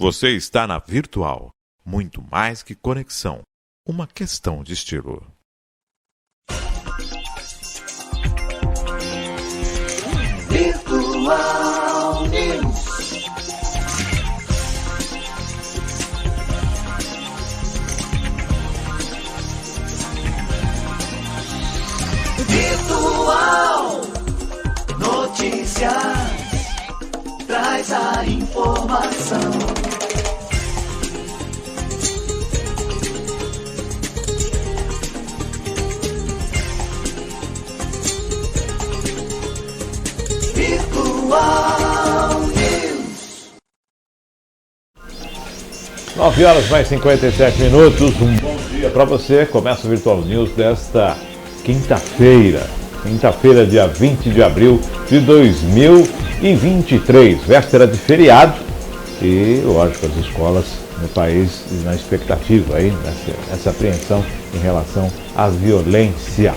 Você está na Virtual. Muito mais que conexão. Uma questão de estilo. Virtual News. Virtual Notícias. Traz a informação. Virtual News. 9 horas mais 57 minutos. Um bom dia para você. Começa o Virtual News desta quinta-feira, dia 20 de abril de 2023, véspera de feriado e, lógico, as escolas no país na expectativa aí, nessa apreensão em relação à violência.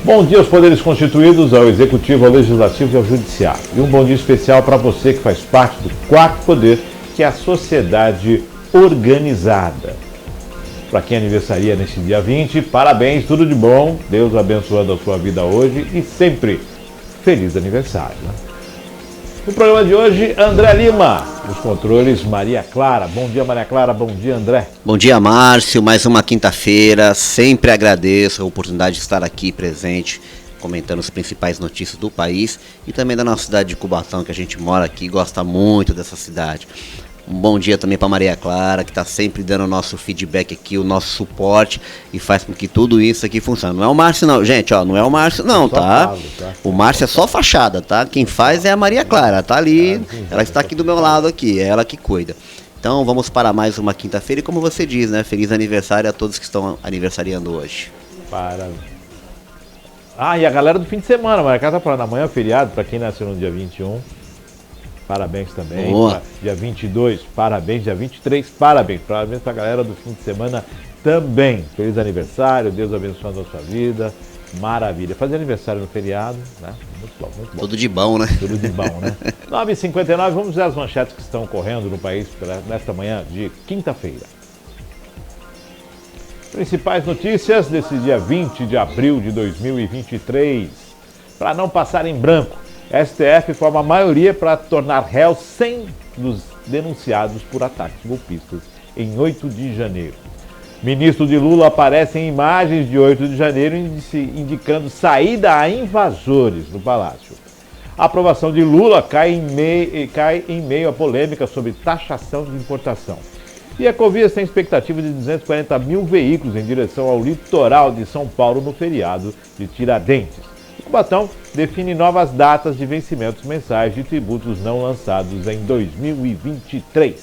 Bom dia aos poderes constituídos, ao Executivo, ao Legislativo e ao Judiciário. E um bom dia especial para você que faz parte do quarto poder, que é a sociedade organizada. Para quem aniversaria neste dia 20, parabéns, tudo de bom, Deus abençoando a sua vida hoje e sempre feliz aniversário. Né? No programa de hoje, André Lima, nos controles, Maria Clara. Bom dia, Maria Clara, bom dia, André. Bom dia, Márcio, mais uma quinta-feira, sempre agradeço a oportunidade de estar aqui presente, comentando as principais notícias do país e também da nossa cidade de Cubatão, que a gente mora aqui e gosta muito dessa cidade. Um bom dia também para Maria Clara, que está sempre dando o nosso feedback aqui, o nosso suporte e faz com que tudo isso aqui funcione. Não é o Márcio não, gente, ó, não é o Márcio não, tá? O Márcio é só fachada, tá? Quem faz é a Maria Clara, tá ali, ela está aqui do meu lado aqui, é ela que cuida. Então vamos para mais uma quinta-feira e como você diz, né? Feliz aniversário a todos que estão aniversariando hoje. E a galera do fim de semana, Maria Clara tá falando, amanhã é feriado, para quem nasceu no dia 21. Parabéns também. Dia 22, parabéns. Dia 23, parabéns. Parabéns pra galera do fim de semana também. Feliz aniversário, Deus abençoando a sua vida. Maravilha. Fazer aniversário no feriado, né? Muito bom, muito bom. Tudo de bom, né? Tudo de bom, né? 9h59, vamos ver as manchetes que estão correndo no país nesta manhã de quinta-feira. Principais notícias desse dia 20 de abril de 2023. Para não passar em branco, STF forma maioria para tornar réus 100 dos denunciados por ataques golpistas em 8 de janeiro. Ministro de Lula aparece em imagens de 8 de janeiro indicando saída a invasores no Palácio. A aprovação de Lula cai em meio à polêmica sobre taxação de importação. E a Ecovias tem expectativa de 240 mil veículos em direção ao litoral de São Paulo no feriado de Tiradentes. Cubatão define novas datas de vencimentos mensais de tributos não lançados em 2023.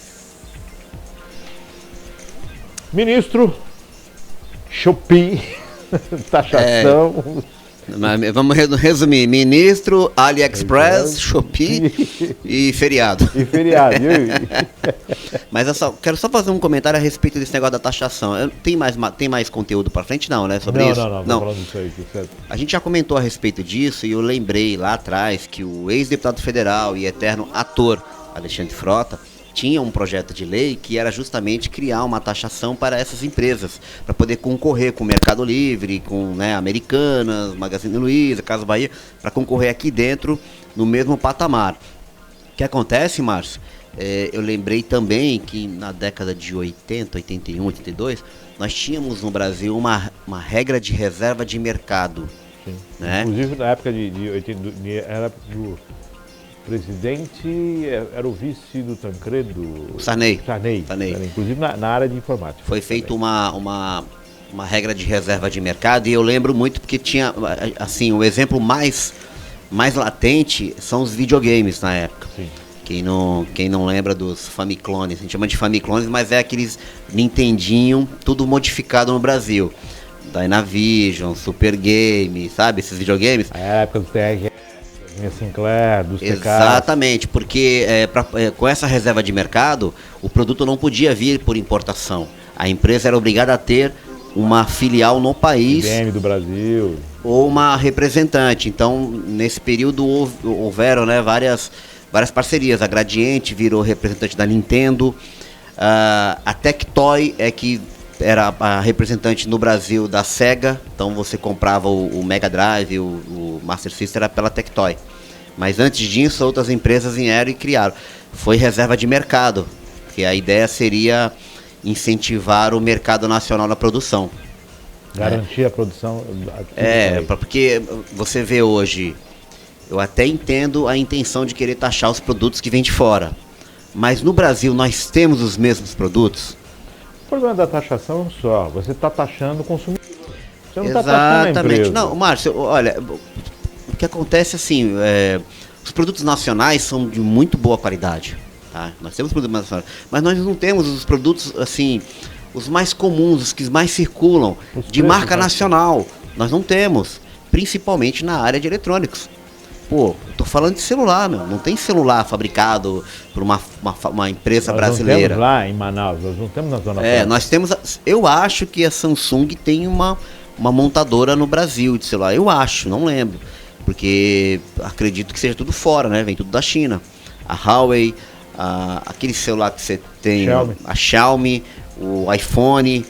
Ministro Shopee, taxação... Vamos resumir, ministro, AliExpress, Shopee e feriado. Mas eu quero só fazer um comentário a respeito desse negócio da taxação. Tem mais conteúdo para frente? Não, né? Sobre isso? Não. Falando disso aí, certo. A gente já comentou a respeito disso e eu lembrei lá atrás que o ex-deputado federal e eterno ator Alexandre Frota tinha um projeto de lei que era justamente criar uma taxação para essas empresas, para poder concorrer com o Mercado Livre, com Americanas, Magazine Luiza, Casas Bahia, para concorrer aqui dentro no mesmo patamar. O que acontece, Márcio? Eu lembrei também que na década de 80, 81, 82, nós tínhamos no Brasil uma regra de reserva de mercado. Sim. Né? Inclusive na época de 82, era do... presidente era o vice do Tancredo. Sarney. Inclusive na área de informática. Foi feita uma regra de reserva de mercado e eu lembro muito porque tinha, assim, o exemplo mais latente são os videogames na época. Sim. Quem não lembra dos Famiclones, a gente chama de Famiclones, mas é aqueles Nintendinho, tudo modificado no Brasil. Dynavision, Super Game, sabe, esses videogames. A época do TR. Sinclair, dos TK. Exatamente, porque com essa reserva de mercado, o produto não podia vir por importação. A empresa era obrigada a ter uma filial no país. IBM do Brasil. Ou uma representante. Então, nesse período houveram, né, várias várias parcerias. A Gradiente virou representante da Nintendo, a Tectoy que era a representante no Brasil da Sega, então você comprava o Mega Drive, o Master System era pela Tectoy. Mas antes disso, outras empresas vieram e criaram. Foi reserva de mercado, que a ideia seria incentivar o mercado nacional na produção. Garantir a produção. Porque você vê hoje, eu até entendo a intenção de querer taxar os produtos que vêm de fora. Mas no Brasil nós temos os mesmos produtos? O problema da taxação é um só, você está taxando o consumidor. Você não está taxando a empresa. Não, Márcio, olha, o que acontece assim, os produtos nacionais são de muito boa qualidade. Tá? Nós temos produtos nacionais, mas nós não temos os produtos assim, os mais comuns, os que mais circulam, de marca nacional. Nós não temos, principalmente na área de eletrônicos. Pô, eu tô falando de celular, meu. Não tem celular fabricado por uma empresa brasileira. Nós não temos lá em Manaus, nós não temos na Zona Franca. Nós temos. Eu acho que a Samsung tem uma montadora no Brasil de celular. Eu acho, não lembro. Porque acredito que seja tudo fora, né? Vem tudo da China. A Huawei, aquele celular que você tem, a Xiaomi, o iPhone,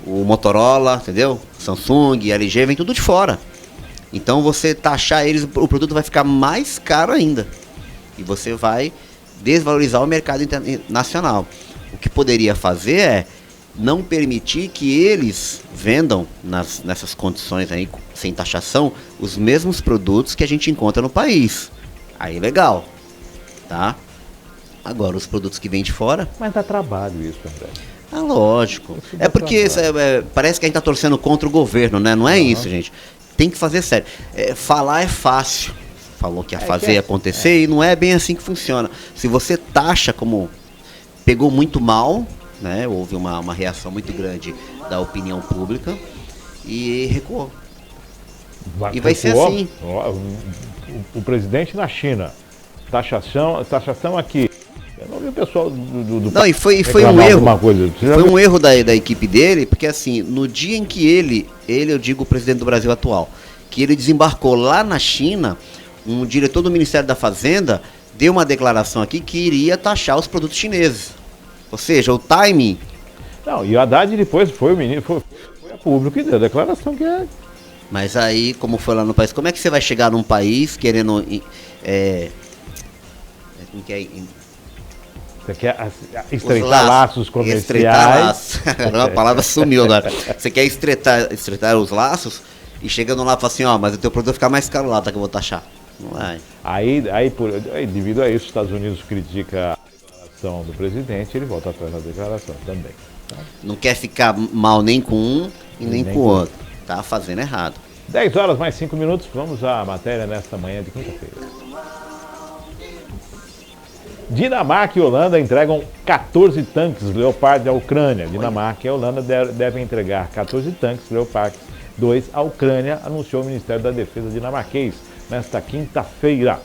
o Motorola, entendeu? Samsung, LG, vem tudo de fora. Então você taxar eles, o produto vai ficar mais caro ainda. E você vai desvalorizar o mercado nacional. O que poderia fazer é não permitir que eles vendam nessas condições aí, sem taxação, os mesmos produtos que a gente encontra no país. Aí legal, tá? Agora, os produtos que vêm de fora... Mas dá trabalho isso, André. Lógico. É porque parece que a gente está torcendo contra o governo, né? Não é isso, gente. Tem que fazer sério. Falar é fácil. Falou que ia fazer acontecer e não é bem assim que funciona. Se você taxa como pegou muito mal, né? Houve uma reação muito grande da opinião pública e recuou. E vai ser assim. O presidente na China, taxação aqui. Eu não vi o pessoal do não, e foi um erro. Foi um erro da equipe dele, porque assim, no dia em que ele, eu digo o presidente do Brasil atual, que ele desembarcou lá na China, um diretor do Ministério da Fazenda deu uma declaração aqui que iria taxar os produtos chineses. Ou seja, o timing. Não, e o Haddad depois foi a público e deu a declaração que é. Mas aí, como foi lá no país, como é que você vai chegar num país querendo. Você quer estreitar laços comerciais. Estreitar laços. A palavra sumiu agora. Você quer estreitar os laços e chegando lá e fala assim, mas o teu produto vai ficar mais caro lá, tá, que eu vou taxar. Não vai. Aí, devido a isso, os Estados Unidos critica a declaração do presidente, ele volta atrás da declaração também. Tá? Não quer ficar mal nem com um e nem com o outro. Tá fazendo errado. 10 horas mais 5 minutos, vamos à matéria nesta manhã de quinta-feira. Dinamarca e Holanda entregam 14 tanques Leopard à Ucrânia. Dinamarca e Holanda devem entregar 14 tanques Leopard 2 à Ucrânia, anunciou o Ministério da Defesa dinamarquês nesta quinta-feira.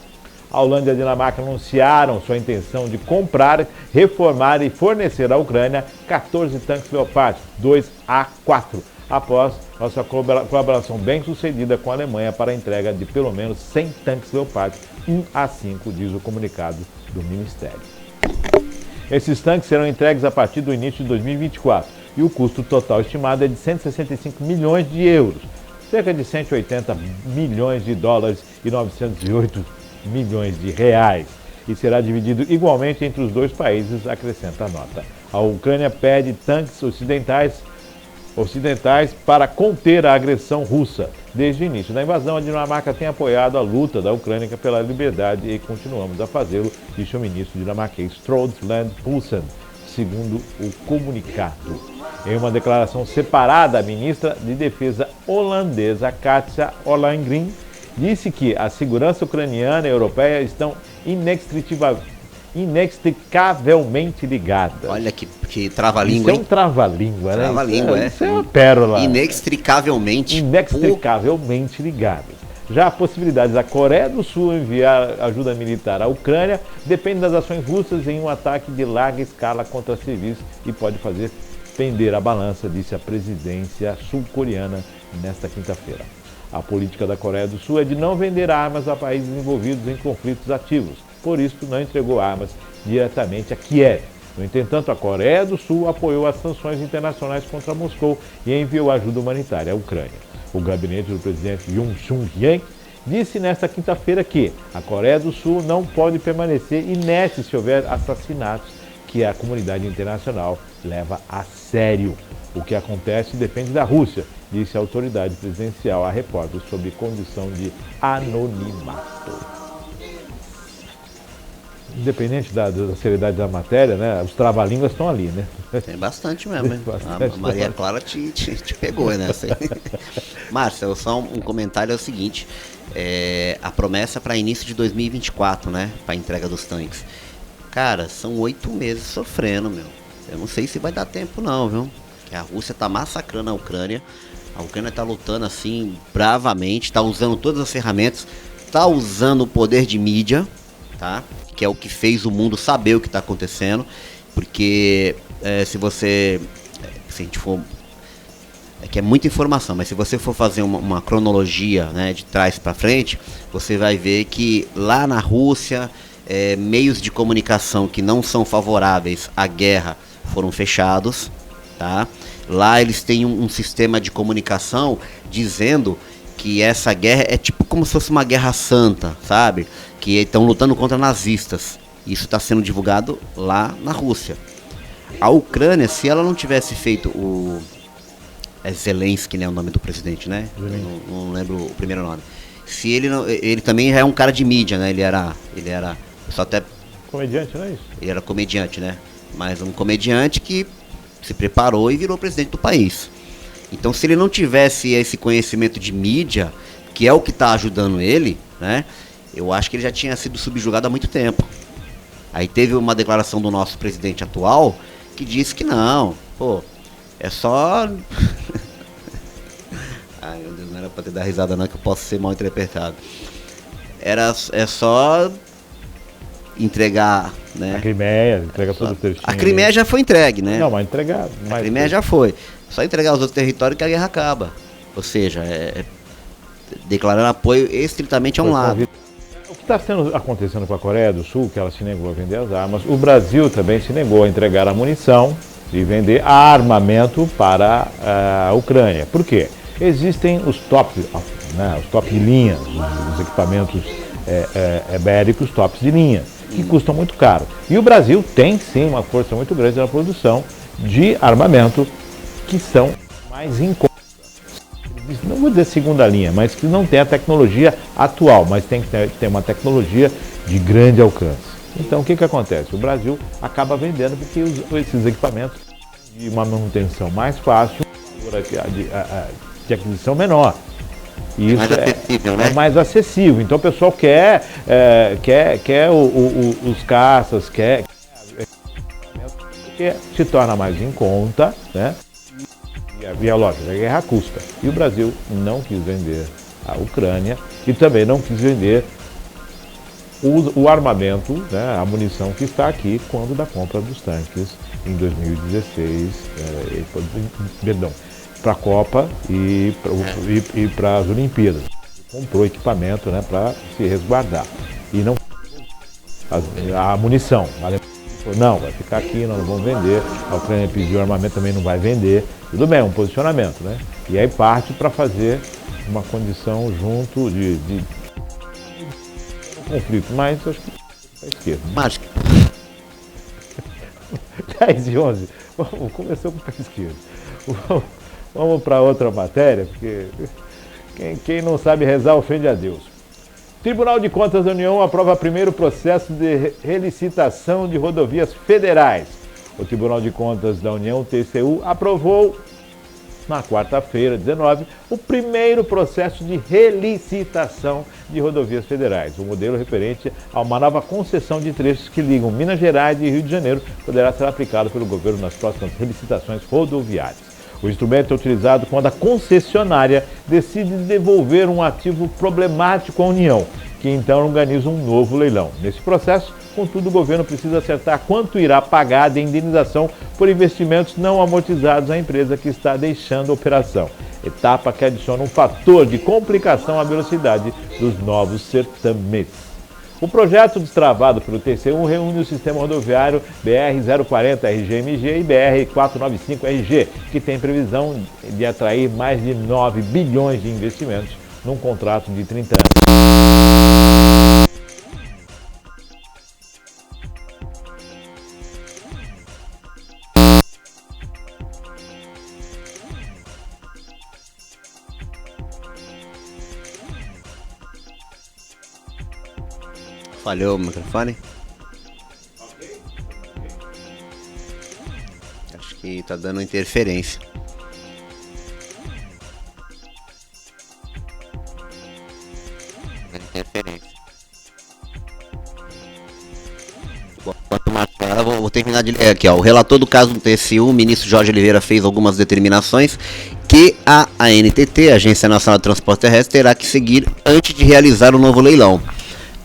A Holanda e a Dinamarca anunciaram sua intenção de comprar, reformar e fornecer à Ucrânia 14 tanques Leopard 2A4, após nossa colaboração bem sucedida com a Alemanha para a entrega de pelo menos 100 tanques Leopard 1A5, diz o comunicado do Ministério. Esses tanques serão entregues a partir do início de 2024 e o custo total estimado é de 165 milhões de euros, cerca de 180 milhões de dólares e 908 milhões de reais, e será dividido igualmente entre os dois países, acrescenta a nota. A Ucrânia pede tanques ocidentais para conter a agressão russa. Desde o início da invasão, a Dinamarca tem apoiado a luta da Ucrânia pela liberdade e continuamos a fazê-lo, disse o ministro dinamarquês Trude Land Poulsen, segundo o comunicado. Em uma declaração separada, a ministra de Defesa holandesa, Katja Ollongren, disse que a segurança ucraniana e europeia estão inextricavelmente ligadas. Olha que trava-língua, hein? Isso é um trava-língua, né? Trava-língua, Isso é uma pérola. Inextricavelmente ligadas. Já a possibilidade da Coreia do Sul enviar ajuda militar à Ucrânia depende das ações russas em um ataque de larga escala contra civis e pode fazer pender a balança, disse a presidência sul-coreana nesta quinta-feira. A política da Coreia do Sul é de não vender armas a países envolvidos em conflitos ativos, por isso não entregou armas diretamente a Kiev. No entanto, a Coreia do Sul apoiou as sanções internacionais contra Moscou e enviou ajuda humanitária à Ucrânia. O gabinete do presidente Yoon Suk-yeol disse nesta quinta-feira que a Coreia do Sul não pode permanecer inerte se houver assassinatos que a comunidade internacional leva a sério. O que acontece depende da Rússia, disse a autoridade presidencial a repórter sob condição de anonimato. Independente da seriedade da matéria, né? Os trava-línguas estão ali, né? Tem bastante mesmo, hein? Bastante. A Maria Clara te pegou nessa aí. Márcia, só um comentário é o seguinte, a promessa para início de 2024, né? Para entrega dos tanques. Cara, são 8 meses sofrendo, meu. Eu não sei se vai dar tempo não, viu? Que a Rússia tá massacrando a Ucrânia tá lutando assim, bravamente, tá usando todas as ferramentas, tá usando o poder de mídia, tá? Que é o que fez o mundo saber o que está acontecendo, porque se a gente for, que é muita informação, mas se você for fazer uma cronologia, né, de trás para frente, você vai ver que lá na Rússia, meios de comunicação que não são favoráveis à guerra foram fechados, tá? Lá eles têm um sistema de comunicação dizendo que essa guerra é tipo como se fosse uma guerra santa, sabe? Que estão lutando contra nazistas. Isso está sendo divulgado lá na Rússia. A Ucrânia, se ela não tivesse feito o... Zelensky, né, o nome do presidente, né? Não lembro o primeiro nome. Se ele não... Ele também é um cara de mídia, né? Ele era só até... Comediante, não é isso? Ele era comediante, né? Mas um comediante que se preparou e virou presidente do país. Então, se ele não tivesse esse conhecimento de mídia, que é o que está ajudando ele, né? Eu acho que ele já tinha sido subjugado há muito tempo. Aí teve uma declaração do nosso presidente atual que disse que não, pô, é só... Ai, meu Deus, não era pra ter dar risada não, que eu posso ser mal interpretado. É só entregar, né? A Crimeia, entrega todo o território. A Crimeia já foi entregue, né? Não, mas entregar... A Crimeia já foi. Só entregar os outros territórios que a guerra acaba. Ou seja, declarando apoio estritamente a um lado. O que está acontecendo com a Coreia do Sul, que ela se negou a vender as armas, o Brasil também se negou a entregar a munição e vender armamento para a Ucrânia. Por quê? Existem os tops, né, os top de linha, os equipamentos bélicos tops de linha, que custam muito caro. E o Brasil tem sim uma força muito grande na produção de armamento que são mais em conta. Não vou dizer segunda linha, mas que não tem a tecnologia atual, mas tem que ter uma tecnologia de grande alcance. Então o que acontece? O Brasil acaba vendendo porque esses equipamentos de uma manutenção mais fácil, de aquisição menor. E isso mais acessível, né? É mais acessível. Então o pessoal quer os caças, porque se torna mais em conta, né? E a lógica, a guerra custa. E o Brasil não quis vender a Ucrânia e também não quis vender o armamento, né, a munição que está aqui quando da compra dos tanques em 2016, para a Copa e para as Olimpíadas. Comprou equipamento, né, para se resguardar. E não a munição. Não, vai ficar aqui, nós não vamos vender. A Ucrânia pediu armamento, também não vai vender. Tudo bem, um posicionamento, né? E aí parte para fazer uma condição junto de conflito. Mas acho que é a esquerda. Mágica. 10 e 11. Começou com a esquerda. Vamos para outra matéria, porque quem não sabe rezar ofende a Deus. Tribunal de Contas da União aprova primeiro processo de relicitação de rodovias federais. O Tribunal de Contas da União, TCU, aprovou na quarta-feira, 19, o primeiro processo de relicitação de rodovias federais. O modelo referente a uma nova concessão de trechos que ligam Minas Gerais e Rio de Janeiro poderá ser aplicado pelo governo nas próximas relicitações rodoviárias. O instrumento é utilizado quando a concessionária decide devolver um ativo problemático à União, que então organiza um novo leilão. Nesse processo, contudo, o governo precisa acertar quanto irá pagar de indenização por investimentos não amortizados à empresa que está deixando a operação, etapa que adiciona um fator de complicação à velocidade dos novos certames. O projeto destravado pelo TCU reúne o sistema rodoviário BR-040-RG-MG e BR-495-RG, que tem previsão de atrair mais de 9 bilhões de investimentos num contrato de 30 anos. Falhou o microfone? Acho que tá dando interferência. Bom, enquanto marcar, vou terminar de ler aqui, ó. O relator do caso do TCU, o ministro Jorge Oliveira, fez algumas determinações que a ANTT, Agência Nacional de Transporte Terrestre, terá que seguir antes de realizar o novo leilão.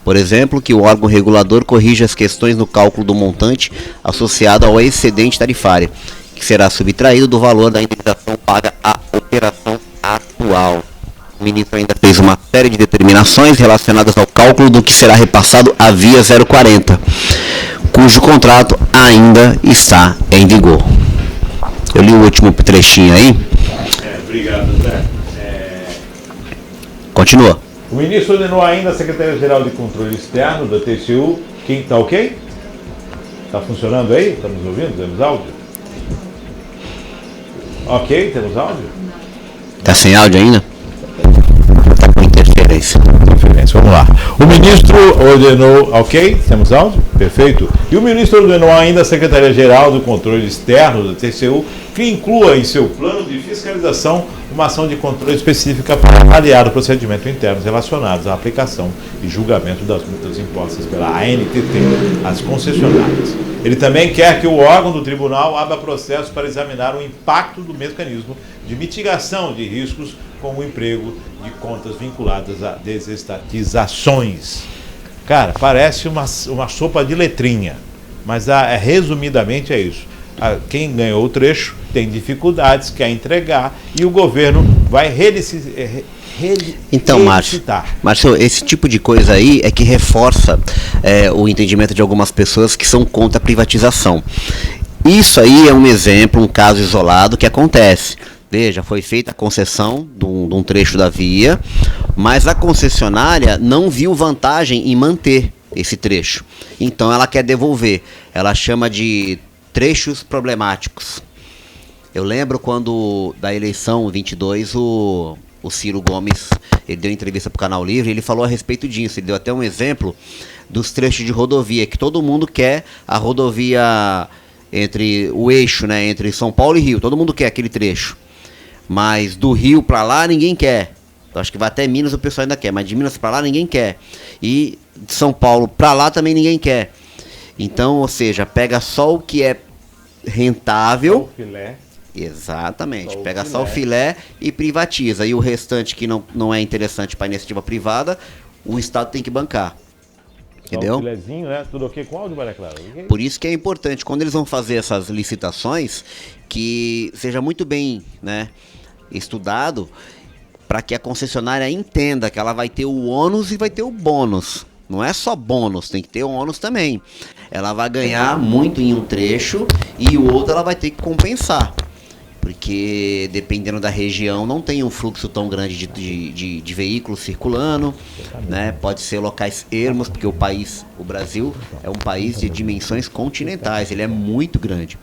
Por exemplo, que o órgão regulador corrija as questões no cálculo do montante associado ao excedente tarifário, que será subtraído do valor da indenização paga à operação atual. O ministro ainda fez uma série de determinações relacionadas ao cálculo do que será repassado à Via 040, cujo contrato ainda está em vigor. Eu li o último trechinho aí. Obrigado, Zé. Continua. O ministro ordenou ainda a Secretaria-Geral de Controle Externo da TCU. Quem tá ok? Tá funcionando aí? Estamos ouvindo? Temos áudio? Ok, temos áudio? Tá sem áudio ainda? Tá com interferência. Vamos lá. O ministro ordenou... Ok, temos áudio? Perfeito. E o ministro ordenou ainda a Secretaria-Geral do Controle Externo da TCU que inclua em seu plano de fiscalização uma ação de controle específica para avaliar o procedimento interno relacionados à aplicação e julgamento das multas impostas pela ANTT às concessionárias. Ele também quer que o órgão do tribunal abra processo para examinar o impacto do mecanismo de mitigação de riscos com o emprego de contas vinculadas a desestatizações. Cara, parece uma sopa de letrinha, mas resumidamente é isso. Quem ganhou o trecho tem dificuldades, quer entregar e o governo vai Então, Márcio, esse tipo de coisa aí é que reforça o entendimento de algumas pessoas que são contra a privatização. Isso aí é um exemplo, um caso isolado que acontece. Veja, foi feita a concessão de um trecho da via, mas a concessionária não viu vantagem em manter esse trecho. Então ela quer devolver. Ela chama de trechos problemáticos. Eu lembro quando, da eleição 22, o Ciro Gomes, ele deu entrevista para o Canal Livre, ele falou a respeito disso. Ele deu até um exemplo dos trechos de rodovia, que todo mundo quer a rodovia entre o eixo, né, entre São Paulo e Rio. Todo mundo quer aquele trecho. Mas do Rio para lá ninguém quer. Eu acho que vai até Minas o pessoal ainda quer, mas de Minas para lá ninguém quer. E de São Paulo para lá também ninguém quer. Então, ou seja, pega só o que é rentável. Só o filé. Exatamente. Pega só o filé e privatiza. E o restante que não é interessante para a iniciativa privada, o Estado tem que bancar. Entendeu? Só o filézinho, né? Tudo ok com áudio, Maria Clara? Okay. Por isso que é importante, quando eles vão fazer essas licitações, que seja muito bem, né, estudado, para que a concessionária entenda que ela vai ter o ônus e vai ter o bônus. Não é só bônus, tem que ter o ônus também. Ela vai ganhar muito em um trecho e o outro ela vai ter que compensar. Porque dependendo da região não tem um fluxo tão grande de veículos circulando, né? Pode ser locais ermos, porque o Brasil é um país de dimensões continentais, ele é muito grande.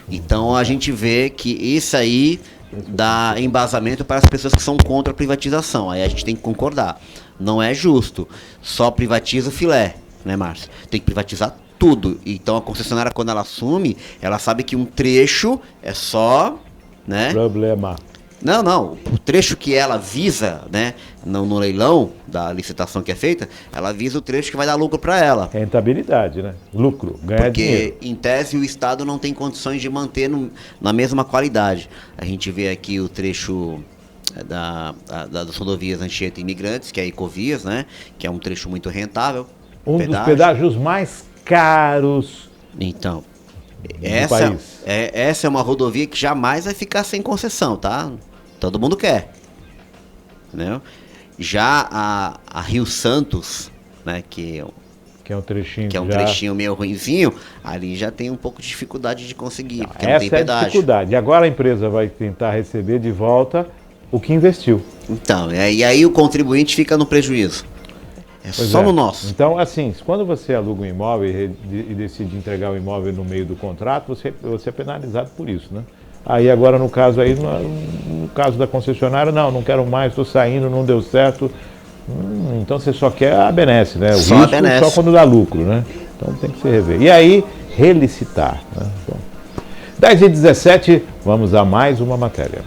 Então a gente vê que isso aí dá embasamento para as pessoas que são contra a privatização. Aí a gente tem que concordar. Não é justo, só privatiza o filé, né, Márcio? Tem que privatizar tudo. Então a concessionária, quando ela assume, ela sabe que um trecho é só, né? Problema. Não. O trecho que ela visa, né, no leilão da licitação que é feita, ela visa o trecho que vai dar lucro para ela. Rentabilidade, né? Lucro, ganhar dinheiro. Porque, em tese, o Estado não tem condições de manter na mesma qualidade. A gente vê aqui o trecho das rodovias Anchieta e Imigrantes, que é a Ecovias, né? Que é um trecho muito rentável. Dos pedágios mais caros. Então, essa é uma rodovia que jamais vai ficar sem concessão, tá? Todo mundo quer. Entendeu? Já a Rio Santos, né? Que Que é um trechinho que é um trechinho meio ruinzinho, ali já tem um pouco de dificuldade de conseguir, porque não tem essa é a pedágio. dificuldade. E agora a empresa vai tentar receber de volta o que investiu. Então, e aí o contribuinte fica no prejuízo. Pois Só é. no nosso. Então, assim, quando você aluga um imóvel e decide entregar o imóvel no meio do contrato, você é penalizado por isso, né? Aí agora no caso aí, no caso da concessionária, não quero mais, estou saindo, não deu certo. Então você só quer a benesse, né? O Só risco a benesse. só quando dá lucro, né? Então tem que se rever. E aí, relicitar. Né? Bom, 10h17, vamos a mais uma matéria.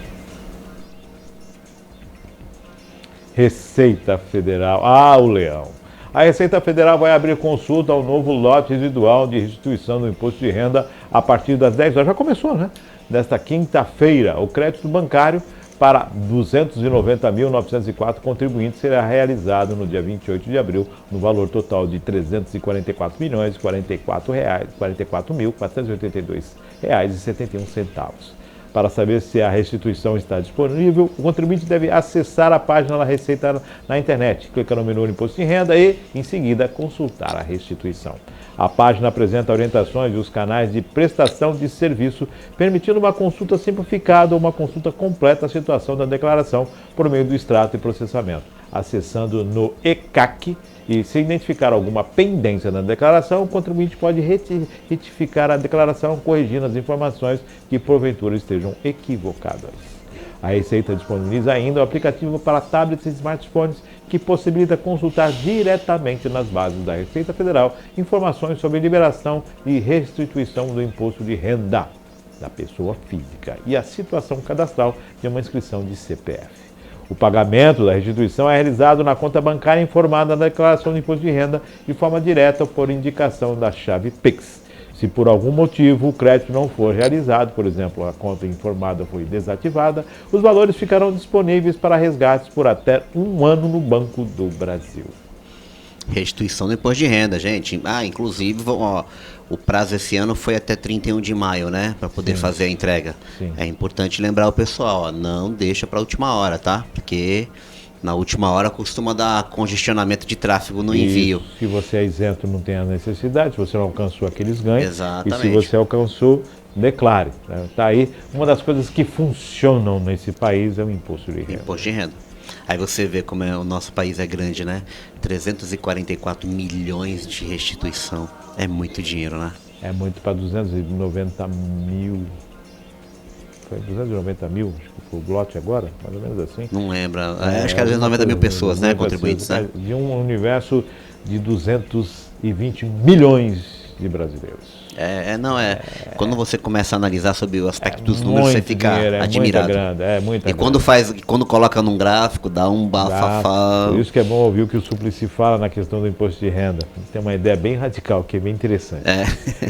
Receita Federal. O leão. A Receita Federal vai abrir consulta ao novo lote residual de restituição do imposto de renda a partir das 10 horas. Já começou, né? Nesta quinta-feira, o crédito bancário para 290.904 contribuintes será realizado no dia 28 de abril, no valor total de R$ 344.482,71. Para saber se a restituição está disponível, o contribuinte deve acessar a página da Receita na internet, clicar no menu Imposto de Renda e, em seguida, consultar a restituição. A página apresenta orientações dos canais de prestação de serviço, permitindo uma consulta simplificada ou uma consulta completa da situação da declaração por meio do extrato e processamento. Acessando no ECAC e se identificar alguma pendência na declaração, o contribuinte pode retificar a declaração, corrigindo as informações que porventura estejam equivocadas. A Receita disponibiliza ainda o aplicativo para tablets e smartphones que possibilita consultar diretamente nas bases da Receita Federal informações sobre liberação e restituição do imposto de renda da pessoa física e a situação cadastral de uma inscrição de CPF. O pagamento da restituição é realizado na conta bancária informada na declaração de imposto de renda de forma direta ou por indicação da chave Pix. Se por algum motivo o crédito não for realizado, por exemplo, a conta informada foi desativada, os valores ficarão disponíveis para resgates por até 1 ano no Banco do Brasil. Restituição do imposto de renda, gente. Inclusive, o prazo esse ano foi até 31 de maio, né? Para poder fazer a entrega. Sim. É importante lembrar o pessoal, não deixa para a última hora, tá? Porque na última hora costuma dar congestionamento de tráfego no envio. Se você é isento, não tem a necessidade, se você não alcançou aqueles ganhos. Exatamente. E se você alcançou, declare. Tá aí. Uma das coisas que funcionam nesse país é o imposto de renda. Imposto de renda. Aí você vê como o nosso país é grande, né? 344 milhões de restituição. É muito dinheiro, né? É muito para 290 mil. Foi 290 mil, acho que foi o lote agora, mais ou menos assim. Não lembro. Acho que é 290 mil pessoas, né? Contribuintes, né? De um universo de 220 milhões de brasileiros. Quando você começa a analisar sobre o aspecto dos números, você fica admirado. É muita E quando coloca num gráfico, dá um bafafá. Por isso que é bom ouvir o que o Suplicy fala na questão do imposto de renda. Tem uma ideia bem radical, que é bem interessante.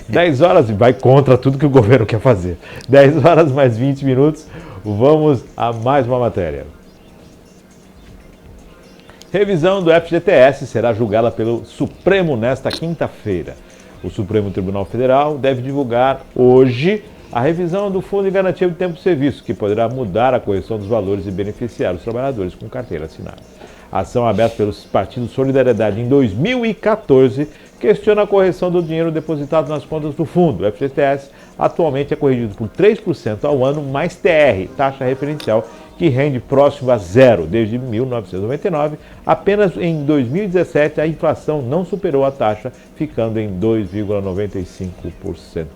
10 horas, e vai contra tudo que o governo quer fazer. 10 horas mais 20 minutos, vamos a mais uma matéria. Revisão do FGTS será julgada pelo Supremo nesta quinta-feira. O Supremo Tribunal Federal deve divulgar hoje a revisão do Fundo de Garantia do Tempo de Serviço, que poderá mudar a correção dos valores e beneficiar os trabalhadores com carteira assinada. A ação aberta pelos partidos Solidariedade em 2014 questiona a correção do dinheiro depositado nas contas do fundo. O FGTS atualmente é corrigido por 3% ao ano mais TR, taxa referencial, que rende próximo a zero desde 1999. Apenas em 2017 a inflação não superou a taxa, ficando em 2,95%.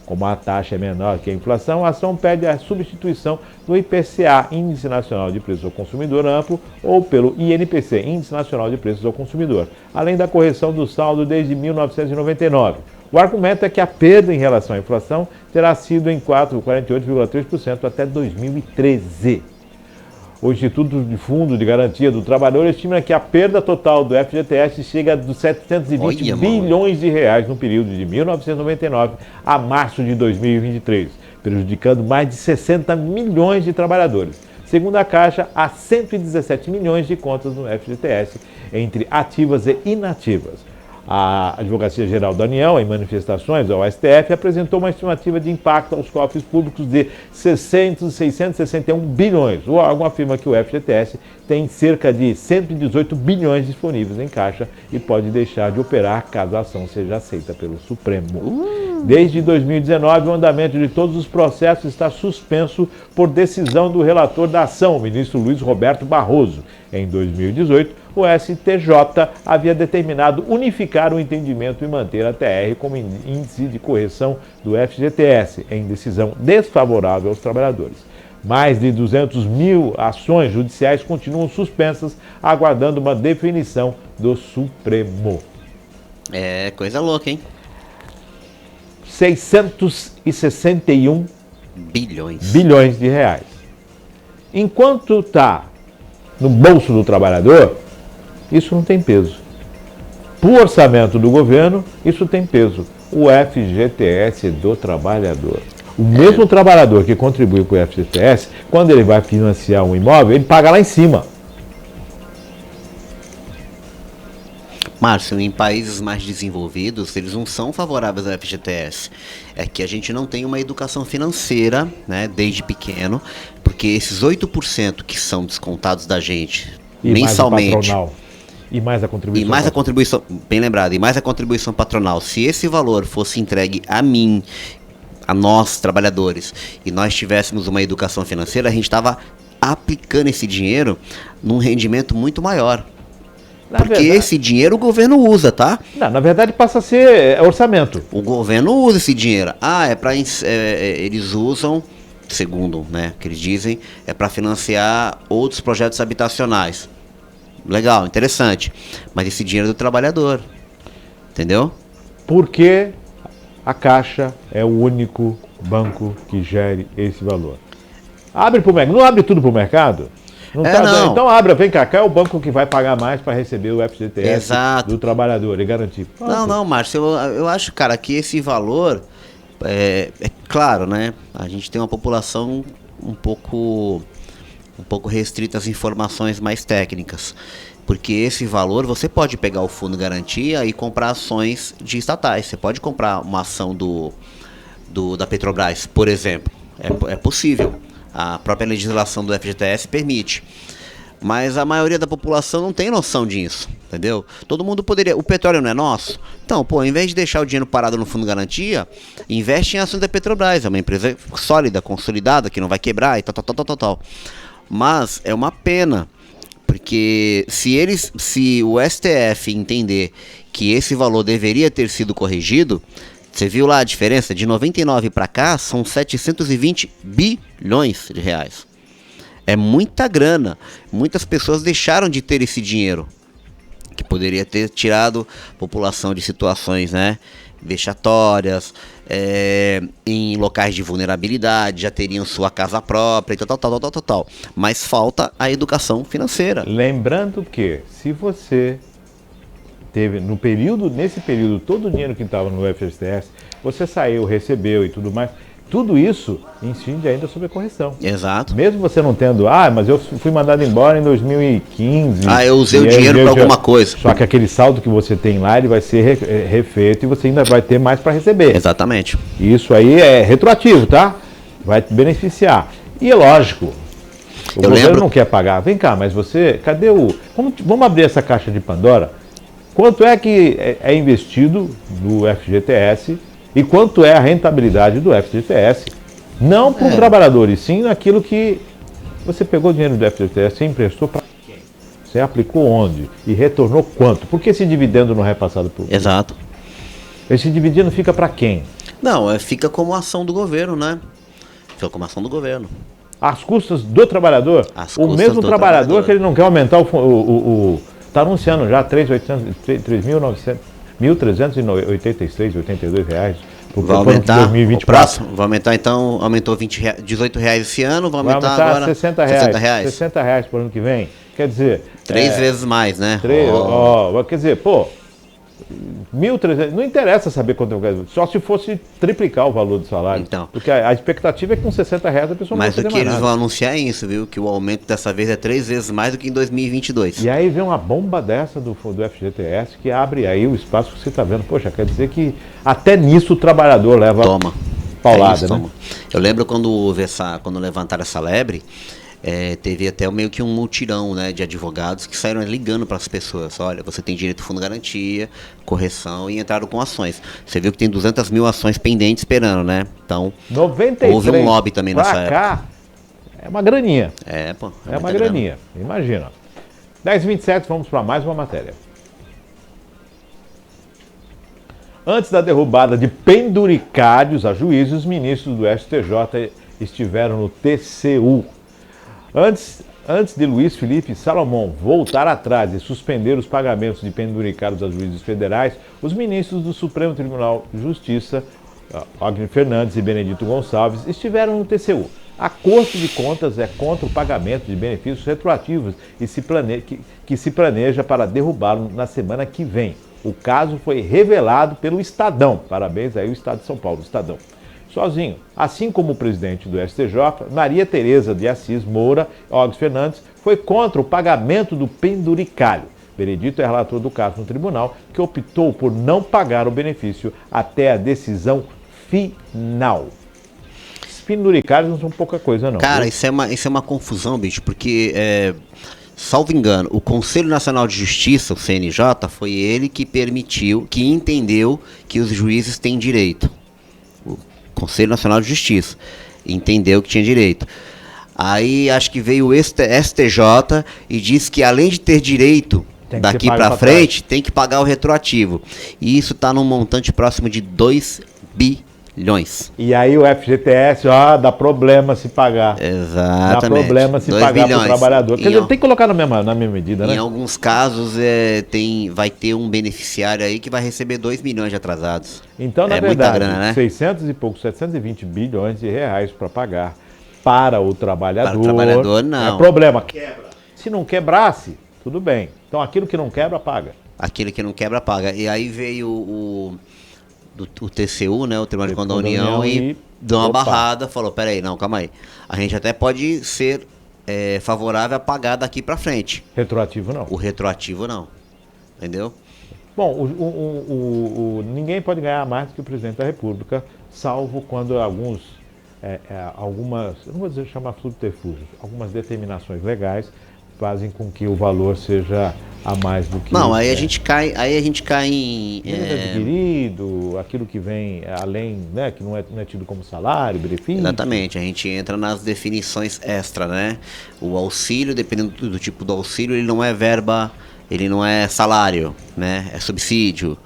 Como a taxa é menor que a inflação, a ação pede a substituição do IPCA, Índice Nacional de Preços ao Consumidor Amplo, ou pelo INPC, Índice Nacional de Preços ao Consumidor, além da correção do saldo desde 1999. O argumento é que a perda em relação à inflação terá sido em 48,3% até 2013. O Instituto de Fundo de Garantia do Trabalhador estima que a perda total do FGTS chega a 720 bilhões de reais no período de 1999 a março de 2023, prejudicando mais de 60 milhões de trabalhadores. Segundo a Caixa, há 117 milhões de contas no FGTS, entre ativas e inativas. A Advocacia Geral da União, em manifestações ao STF, apresentou uma estimativa de impacto aos cofres públicos de 661 bilhões. O órgão afirma que o FGTS tem cerca de 118 bilhões disponíveis em caixa e pode deixar de operar caso a ação seja aceita pelo Supremo. Desde 2019, o andamento de todos os processos está suspenso por decisão do relator da ação, o ministro Luiz Roberto Barroso. Em 2018, o STJ havia determinado unificar o entendimento e manter a TR como índice de correção do FGTS, em decisão desfavorável aos trabalhadores. Mais de 200 mil ações judiciais continuam suspensas, aguardando uma definição do Supremo. É coisa louca, hein? 661 bilhões de reais. Enquanto está no bolso do trabalhador, isso não tem peso. Para o orçamento do governo, isso tem peso. O FGTS do trabalhador. O mesmo trabalhador que contribui com o FGTS, quando ele vai financiar um imóvel, ele paga lá em cima. Márcio, em países mais desenvolvidos, eles não são favoráveis ao FGTS. É que a gente não tem uma educação financeira, né, desde pequeno, porque esses 8% que são descontados da gente E mensalmente. mais o patronal. E mais a contribuição. E mais a contribuição, bem lembrado, e mais a contribuição patronal. Se esse valor fosse entregue a mim, a nós, trabalhadores, e nós tivéssemos uma educação financeira, a gente estava aplicando esse dinheiro num rendimento muito maior. Porque esse dinheiro o governo usa, tá? Não, na verdade passa a ser orçamento. O governo usa esse dinheiro. Eles usam, segundo, né, que eles dizem, é para financiar outros projetos habitacionais. Legal, interessante. Mas esse dinheiro é do trabalhador. Entendeu? Porque a Caixa é o único banco que gere esse valor. Abre pro mercado. Não abre tudo para o mercado? Não. Então abra, vem cá é o banco que vai pagar mais para receber o FGTS do trabalhador e garantir. Não, Márcio, eu acho, cara, que esse valor, é claro, né, a gente tem uma população um pouco restrita às informações mais técnicas, porque esse valor, você pode pegar o fundo garantia e comprar ações de estatais, você pode comprar uma ação da Petrobras, por exemplo, é possível. A própria legislação do FGTS permite. Mas a maioria da população não tem noção disso, entendeu? Todo mundo poderia... O petróleo não é nosso? Então, em vez de deixar o dinheiro parado no fundo garantia, investe em ações da Petrobras. É uma empresa sólida, consolidada, que não vai quebrar e tal. Mas é uma pena, porque se o STF entender que esse valor deveria ter sido corrigido... Você viu lá a diferença? De 99 para cá são 720 bilhões de reais. É muita grana. Muitas pessoas deixaram de ter esse dinheiro, que poderia ter tirado a população de situações, né, vexatórias, em locais de vulnerabilidade, já teriam sua casa própria e tal. Mas falta a educação financeira. Lembrando que se você teve nesse período todo o dinheiro que estava no FGTS, você saiu, recebeu e tudo mais, tudo isso incide ainda sobre a correção. Exato. Mesmo você não tendo, mas eu fui mandado embora em 2015. Eu usei o dinheiro para alguma coisa. Só que aquele saldo que você tem lá, ele vai ser refeito e você ainda vai ter mais para receber. Exatamente. Isso aí é retroativo, tá? Vai te beneficiar. E é lógico, o governo não quer pagar. Vem cá, mas você, cadê vamos abrir essa caixa de Pandora? Quanto é que é investido no FGTS e quanto é a rentabilidade do FGTS? Não para o trabalhador, e sim naquilo que você pegou dinheiro do FGTS e emprestou para quem? Você aplicou onde? E retornou quanto? Por que esse dividendo não é repassado por... Exato. Esse dividendo fica para quem? Não, fica como ação do governo, né? Fica como ação do governo. Às custas do trabalhor? O mesmo trabalhador que ele não quer aumentar está anunciando já R$1.383,82 reais. Vai aumentar 2024. Vai aumentar então, aumentou R$18 esse ano, vai aumentar agora R$60. R$60 por ano que vem. Quer dizer... 3 vezes mais, né? Quer dizer, 1.300, não interessa saber quanto é, só se fosse triplicar o valor do salário. Então. Porque a expectativa é que com R$60 a pessoa Mas não o vai que fazer eles mais vão nada. anunciar é isso, viu? Que o aumento dessa vez é 3 vezes mais do que em 2022. E aí vem uma bomba dessa do FGTS que abre aí o espaço que você está vendo. Poxa, quer dizer que até nisso o trabalhador leva Toma. paulada, É isso, né? toma. Eu lembro quando levantaram essa lebre, teve até meio que um mutirão, né, de advogados que saíram ligando para as pessoas. Olha, você tem direito ao fundo de garantia, correção, e entraram com ações. Você viu que tem 200 mil ações pendentes esperando, né? Então, 93 houve um lobby também pra nessa cá, é uma graninha. pô. É uma muita grana. graninha, imagina. 10h27, vamos para mais uma matéria. Antes da derrubada de penduricários a juízes, os ministros do STJ estiveram no TCU. Antes de Luiz Felipe Salomão voltar atrás e suspender os pagamentos de penduricários a juízes federais, os ministros do Supremo Tribunal de Justiça, Wagner Fernandes e Benedito Gonçalves, estiveram no TCU. A Corte de Contas é contra o pagamento de benefícios retroativos e que se planeja para derrubá-lo na semana que vem. O caso foi revelado pelo Estadão. Parabéns aí o Estado de São Paulo, Estadão. Sozinho. Assim como o presidente do STJ, Maria Tereza de Assis Moura, Wagner Fernandes, foi contra o pagamento do penduricário. Benedito é relator do caso no tribunal, que optou por não pagar o benefício até a decisão final. Os penduricários não são pouca coisa, não. Cara, viu? isso é uma confusão, bicho, porque, salvo engano, o Conselho Nacional de Justiça, o CNJ, foi ele que permitiu, que entendeu que os juízes têm direito. O Conselho Nacional de Justiça entendeu que tinha direito. Aí acho que veio o STJ e disse que além de ter direito Tem que daqui ser pago para pra frente, tem que pagar o retroativo. E isso está num montante próximo de 2 bilhões. E aí o FGTS, dá problema se pagar. Dá Exatamente. problema se 2 pagar para o bilhões. trabalhador. Quer Em dizer, tem que colocar na mesma medida, né? Em alguns casos, vai ter um beneficiário aí que vai receber 2 milhões de atrasados. Então, na É muita verdade, grana, né? 600 e poucos, 720 bilhões de reais para pagar para o trabalhador. Para o trabalhador, não. É problema. Quebra. Se não quebrasse, tudo bem. Então, aquilo que não quebra, paga. Aquele que não quebra, paga. E aí veio o TCU, né, o Tribunal de Contas da União, e deu uma barrada, falou, peraí, não, calma aí. A gente até pode ser favorável a pagar daqui para frente. Retroativo, não. O retroativo, não. Entendeu? Bom, ninguém pode ganhar mais do que o presidente da República, salvo quando algumas, eu não vou dizer chamar subterfúgios, algumas determinações legais fazem com que o valor seja a mais do que... Não, aí a gente cai em... Dívida adquirido, aquilo que vem além, né, que não é tido como salário, benefício. Exatamente, a gente entra nas definições extra, né? O auxílio, dependendo do tipo do auxílio, ele não é verba, ele não é salário, né? É subsídio.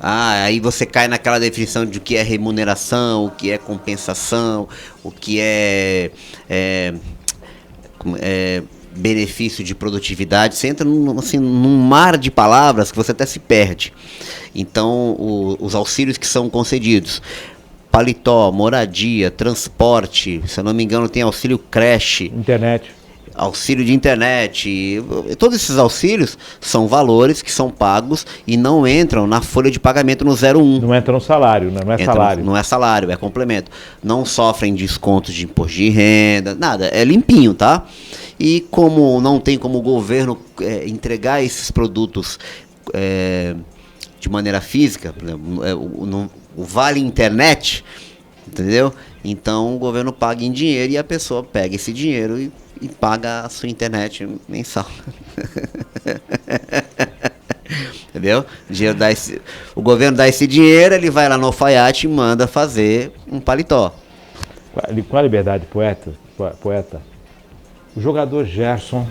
Aí você cai naquela definição de o que é remuneração, o que é compensação, o que é benefício de produtividade. Você entra num mar de palavras que você até se perde. Então, os auxílios que são concedidos: paletó, moradia, transporte, se eu não me engano tem auxílio creche, Internet. auxílio de internet, todos esses auxílios são valores que são pagos e não entram na folha de pagamento no 01. Não entra no salário, né? Não é salário. Não é salário, é complemento. Não sofrem descontos de imposto de renda, nada, é limpinho, tá? E como não tem como o governo entregar esses produtos de maneira física, por exemplo, o Vale Internet, entendeu? Então o governo paga em dinheiro e a pessoa pega esse dinheiro e paga a sua internet mensal. Entendeu? O governo dá esse dinheiro, ele vai lá no alfaiate e manda fazer um paletó. Com a liberdade, poeta, o jogador Gerson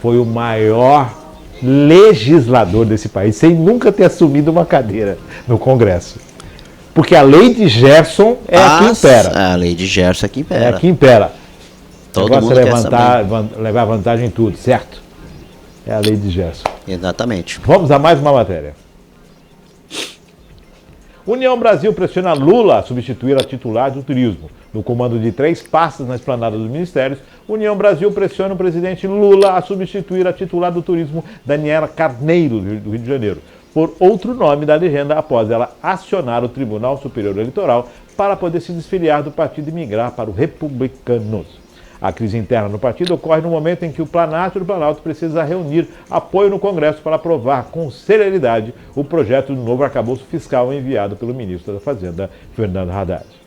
foi o maior legislador desse país, sem nunca ter assumido uma cadeira no Congresso. Porque a lei de Gerson é a que impera. A lei de Gerson é a que impera. É a que impera. Todo Negócio mundo é quer levar vantagem em tudo, certo? É a lei de Gerson. Exatamente. Vamos a mais uma matéria. União Brasil pressiona Lula a substituir a titular do turismo. No comando de 3 pastas na esplanada dos ministérios, União Brasil pressiona o presidente Lula a substituir a titular do turismo, Daniela Carneiro, do Rio de Janeiro. por outro nome da legenda após ela acionar o Tribunal Superior Eleitoral para poder se desfiliar do partido e migrar para o Republicanos. A crise interna no partido ocorre no momento em que o Planalto do Planalto precisa reunir apoio no Congresso para aprovar com celeridade o projeto do novo arcabouço fiscal enviado pelo ministro da Fazenda, Fernando Haddad.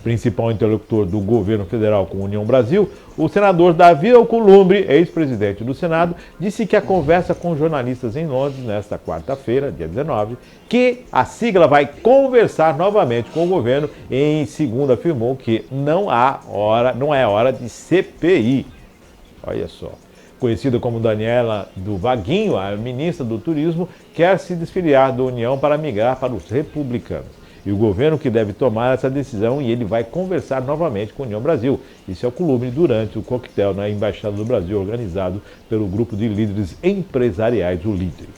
Principal interlocutor do governo federal com a União Brasil, o senador Davi Alcolumbre, ex-presidente do Senado, disse que a conversa com jornalistas em Londres, nesta quarta-feira, dia 19, que a sigla vai conversar novamente com o governo e, em segunda, afirmou que não é hora de CPI. Olha só. Conhecida como Daniela do Vaguinho, a ministra do Turismo, quer se desfiliar da União para migrar para os republicanos. E o governo que deve tomar essa decisão e ele vai conversar novamente com a União Brasil. Isso é o Columbre durante o coquetel na Embaixada do Brasil, organizado pelo grupo de líderes empresariais, o LIDER.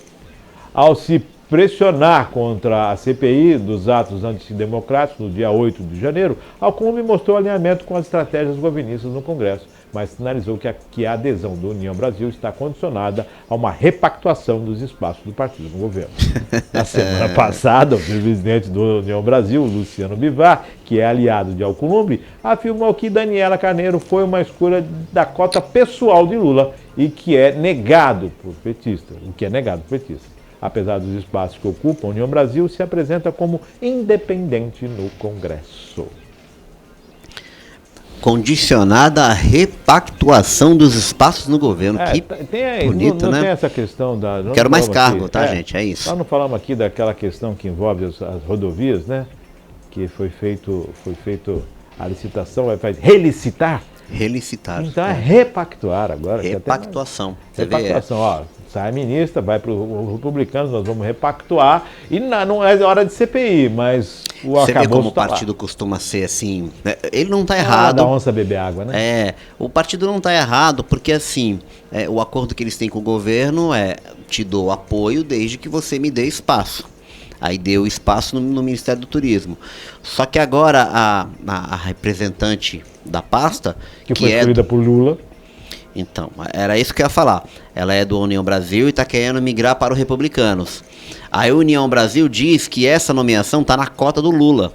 Ao se pressionar contra a CPI dos atos antidemocráticos no dia 8 de janeiro, Alcolumbre mostrou alinhamento com as estratégias governistas no Congresso, mas sinalizou que a adesão da União Brasil está condicionada a uma repactuação dos espaços do partido no governo. Na semana passada, o presidente da União Brasil, Luciano Bivar, que é aliado de Alcolumbre, afirmou que Daniela Carneiro foi uma escolha da cota pessoal de Lula e que é negado por petistas, Apesar dos espaços que ocupa, a União Brasil se apresenta como independente no Congresso. Condicionada à repactuação dos espaços no governo. Que bonito, não né? Tem essa questão da... Quero mais cargo, aqui, gente? É isso. Nós não falamos aqui daquela questão que envolve as rodovias, né? Que foi feito a licitação, vai relicitar. Relicitar. Então é repactuar agora. Repactuação. Repactuação, ó. Sai a ministra, vai para os republicanos, nós vamos repactuar. E não é hora de CPI, mas o arcabouço. Você vê como o partido costuma ser assim. Ele não está errado. Da onça beber água, né? O partido não está errado, porque assim, o acordo que eles têm com o governo te dou apoio desde que você me dê espaço. Aí deu espaço no Ministério do Turismo. Só que agora a representante da pasta... Que foi escolhida por Lula. Então, era isso que eu ia falar. Ela é do União Brasil e está querendo migrar para os republicanos. Aí a União Brasil diz que essa nomeação está na cota do Lula.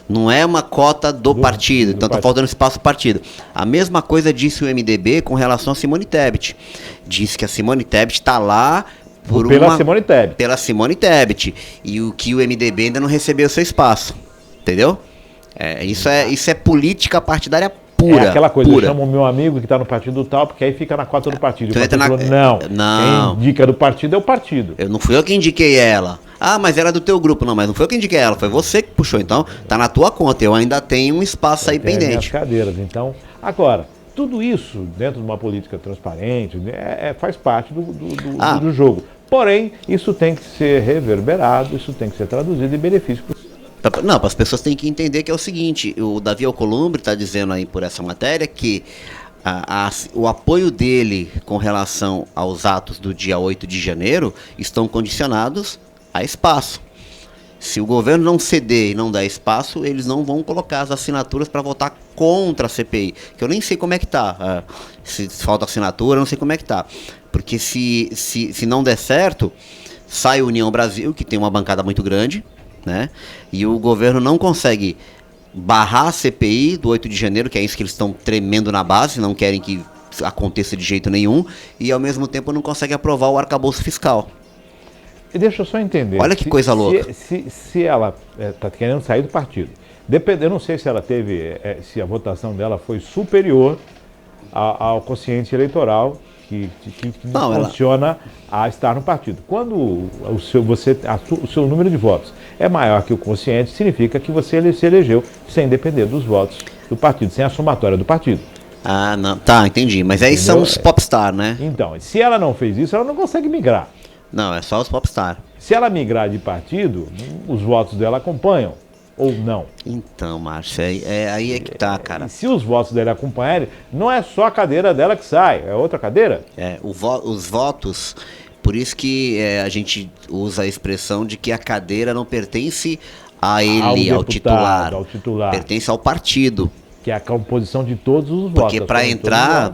Não é uma cota do partido, então está faltando espaço do partido. A mesma coisa disse o MDB com relação a Simone Tebet. Diz que a Simone Tebet está lá... Pela Simone Tebet. E o que o MDB ainda não recebeu seu espaço. Entendeu? Isso é política partidária pura. É aquela coisa, pura. Eu chamo o meu amigo que está no partido tal, porque aí fica na cota do partido. Então o partido falou, não. Quem indica do partido é o partido. Não fui eu que indiquei ela. Ah, mas era do teu grupo. Não, mas não foi eu que indiquei ela, foi você que puxou. Então, tá na tua conta. Eu ainda tenho um espaço aí pendente. As cadeiras. Então, agora, tudo isso dentro de uma política transparente faz parte do jogo. Porém, isso tem que ser reverberado, isso tem que ser traduzido em benefício. Não, as pessoas têm que entender que é o seguinte, o Davi Alcolumbre está dizendo aí por essa matéria que o apoio dele com relação aos atos do dia 8 de janeiro estão condicionados a espaço. Se o governo não ceder e não der espaço, eles não vão colocar as assinaturas para votar contra a CPI. Que eu nem sei como é que tá. Se falta assinatura, eu não sei como é que tá. Porque se não der certo, sai a União Brasil, que tem uma bancada muito grande, né? E o governo não consegue barrar a CPI do 8 de janeiro, que é isso que eles estão tremendo na base, não querem que aconteça de jeito nenhum, e ao mesmo tempo não consegue aprovar o arcabouço fiscal. Deixa eu só entender. Olha que coisa louca. Se ela está querendo sair do partido, eu não sei se ela teve, se a votação dela foi superior ao quociente eleitoral que funciona a estar no partido. Quando o seu número de votos é maior que o quociente, significa que você se elegeu sem depender dos votos do partido, sem a somatória do partido. Ah, não. Tá, entendi. Mas aí são os popstar, né? Então, se ela não fez isso, ela não consegue migrar. Não, é só os popstar. Se ela migrar de partido, os votos dela acompanham, ou não. Então, Márcio, aí é que tá, cara. E se os votos dela acompanharem, não é só a cadeira dela que sai, é outra cadeira. Os votos, por isso que a gente usa a expressão de que a cadeira não pertence a ele, ao titular. Pertence ao partido. Que é a composição de todos os votos. Porque para entrar...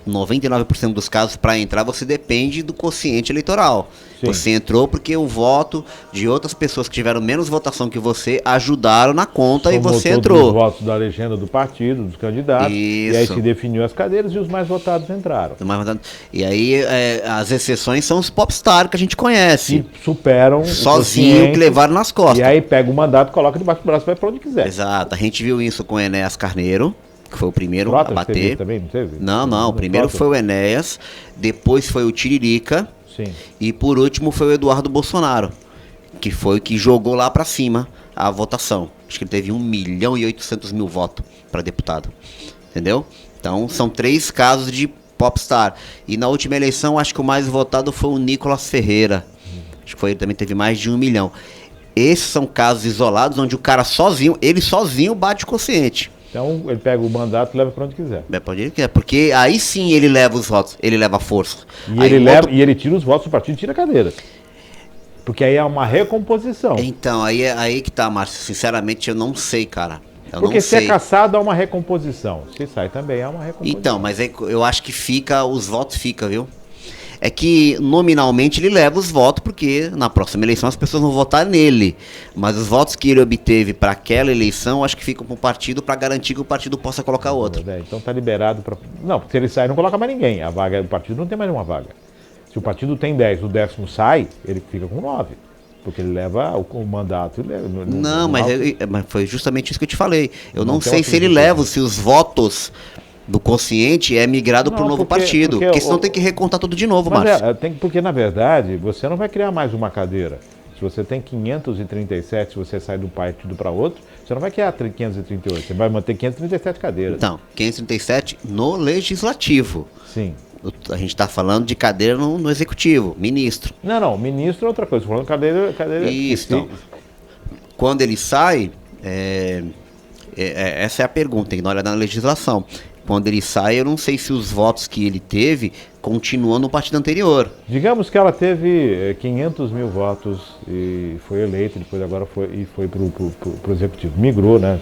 99% dos casos, para entrar, você depende do quociente eleitoral. Sim. Você entrou porque o voto de outras pessoas que tiveram menos votação que você ajudaram na conta e você Somou entrou. todos os votos da legenda do partido, dos candidatos, e aí Isso. se definiu as cadeiras e os mais votados entraram. E aí as exceções são os popstars que a gente conhece. E superam o Sozinho, que quociente, levaram nas costas. e aí pega o mandato, coloca debaixo do braço e vai para onde quiser. Exato. A gente viu isso com o Enéas Carneiro, que foi o primeiro Frota, a teve bater. também, não teve? Não. O primeiro Frota? foi o Enéas, depois foi o Tiririca Sim. e por último foi o Eduardo Bolsonaro, que foi o que jogou lá pra cima a votação. Acho que ele teve 1.800.000 votos para deputado. Entendeu? Então são 3 casos de popstar. E na última eleição, acho que o mais votado foi o Nicolas Ferreira. Acho que foi, ele também teve mais de 1 milhão. Esses são casos isolados onde o cara sozinho, ele sozinho bate o quociente. Então ele pega o mandato e leva para onde quiser. É pra onde ele quer, porque aí sim ele leva os votos, ele leva a força. E Aí ele, o outro- e ele tira os votos do partido e tira cadeiras. Porque aí é uma recomposição. Então, aí que tá, Márcio. Sinceramente, eu não sei, cara. Eu Porque não se sei. é caçado, há uma recomposição. Se sai também, há uma recomposição. Então, mas eu acho que fica, os votos ficam, viu? É que nominalmente ele leva os votos, porque na próxima eleição as pessoas vão votar nele. Mas os votos que ele obteve para aquela eleição, acho que ficam para o partido para garantir que o partido possa colocar outro. Então tá liberado para. Não, porque se ele sai, não coloca mais ninguém. A vaga do partido não tem mais nenhuma vaga. Se o partido tem 10, o 10º sai, ele fica com 9. Porque ele leva o mandato. Não, mas foi justamente isso que eu te falei. Eu não tem sei outro se ele jeito. leva, se os votos do consciente é migrado para o Não, novo porque- partido. porque Porque senão o- tem que recontar tudo de novo, Mas Márcio. porque, na verdade, você não vai criar mais uma cadeira. Se você tem 537, se você sai de um partido para outro, você não vai criar 538. Você vai manter 537 cadeiras. Então, 537 no legislativo. Sim. A gente está falando de cadeira no executivo, ministro. Não, ministro é outra coisa. Estou falando cadeira. Isso. Então, quando ele sai, essa é a pergunta, tem que dar uma olhada na legislação. Quando ele sai, eu não sei se os votos que ele teve continuam no partido anterior. Digamos que ela teve 500 mil votos e foi eleita, depois agora foi para o executivo. Migrou, né?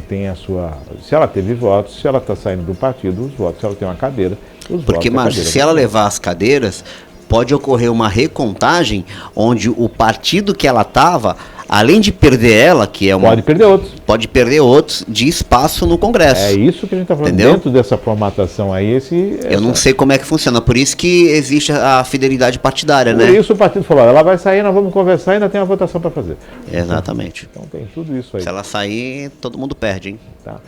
Tem a sua. Se ela teve votos, se ela está saindo do partido, os votos. Se ela tem uma cadeira, os Porque, votos. Márcio, se ela levar as cadeiras, pode ocorrer uma recontagem onde o partido que ela estava, além de perder ela, que é uma. Pode perder outros. Pode perder outros de espaço no Congresso. É isso que a gente está falando. Entendeu? Dentro dessa formatação aí, Eu não sei como é que funciona, por isso que existe a fidelidade partidária, Por né? isso o partido falou, ela vai sair, nós vamos conversar e ainda tem uma votação para fazer. Exatamente. Então tem tudo isso aí. Se ela sair, todo mundo perde, hein? Tá?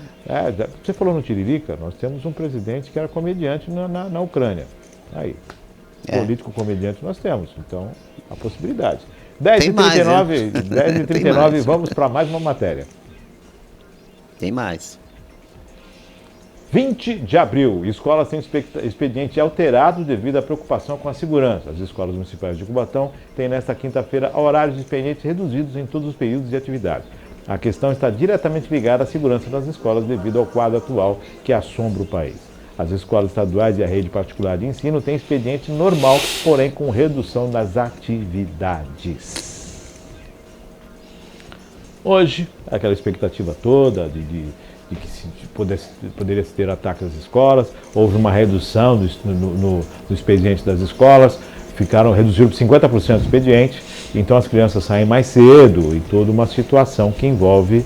Você falou no Tiririca, nós temos um presidente que era comediante na Ucrânia. Aí. Político comediante nós temos. Então, a possibilidade. 10h39, Tem mais. vamos para mais uma matéria. Tem mais. 20 de abril, escolas têm expediente alterado devido à preocupação com a segurança. As escolas municipais de Cubatão têm nesta quinta-feira horários de expedientes reduzidos em todos os períodos de atividade. A questão está diretamente ligada à segurança das escolas devido ao quadro atual que assombra o país. As escolas estaduais e a rede particular de ensino têm expediente normal, porém com redução das atividades. Hoje, aquela expectativa toda de que poderia ter ataques às escolas, houve uma redução no expediente das escolas, reduziram por 50% o expediente, então as crianças saem mais cedo e toda uma situação que envolve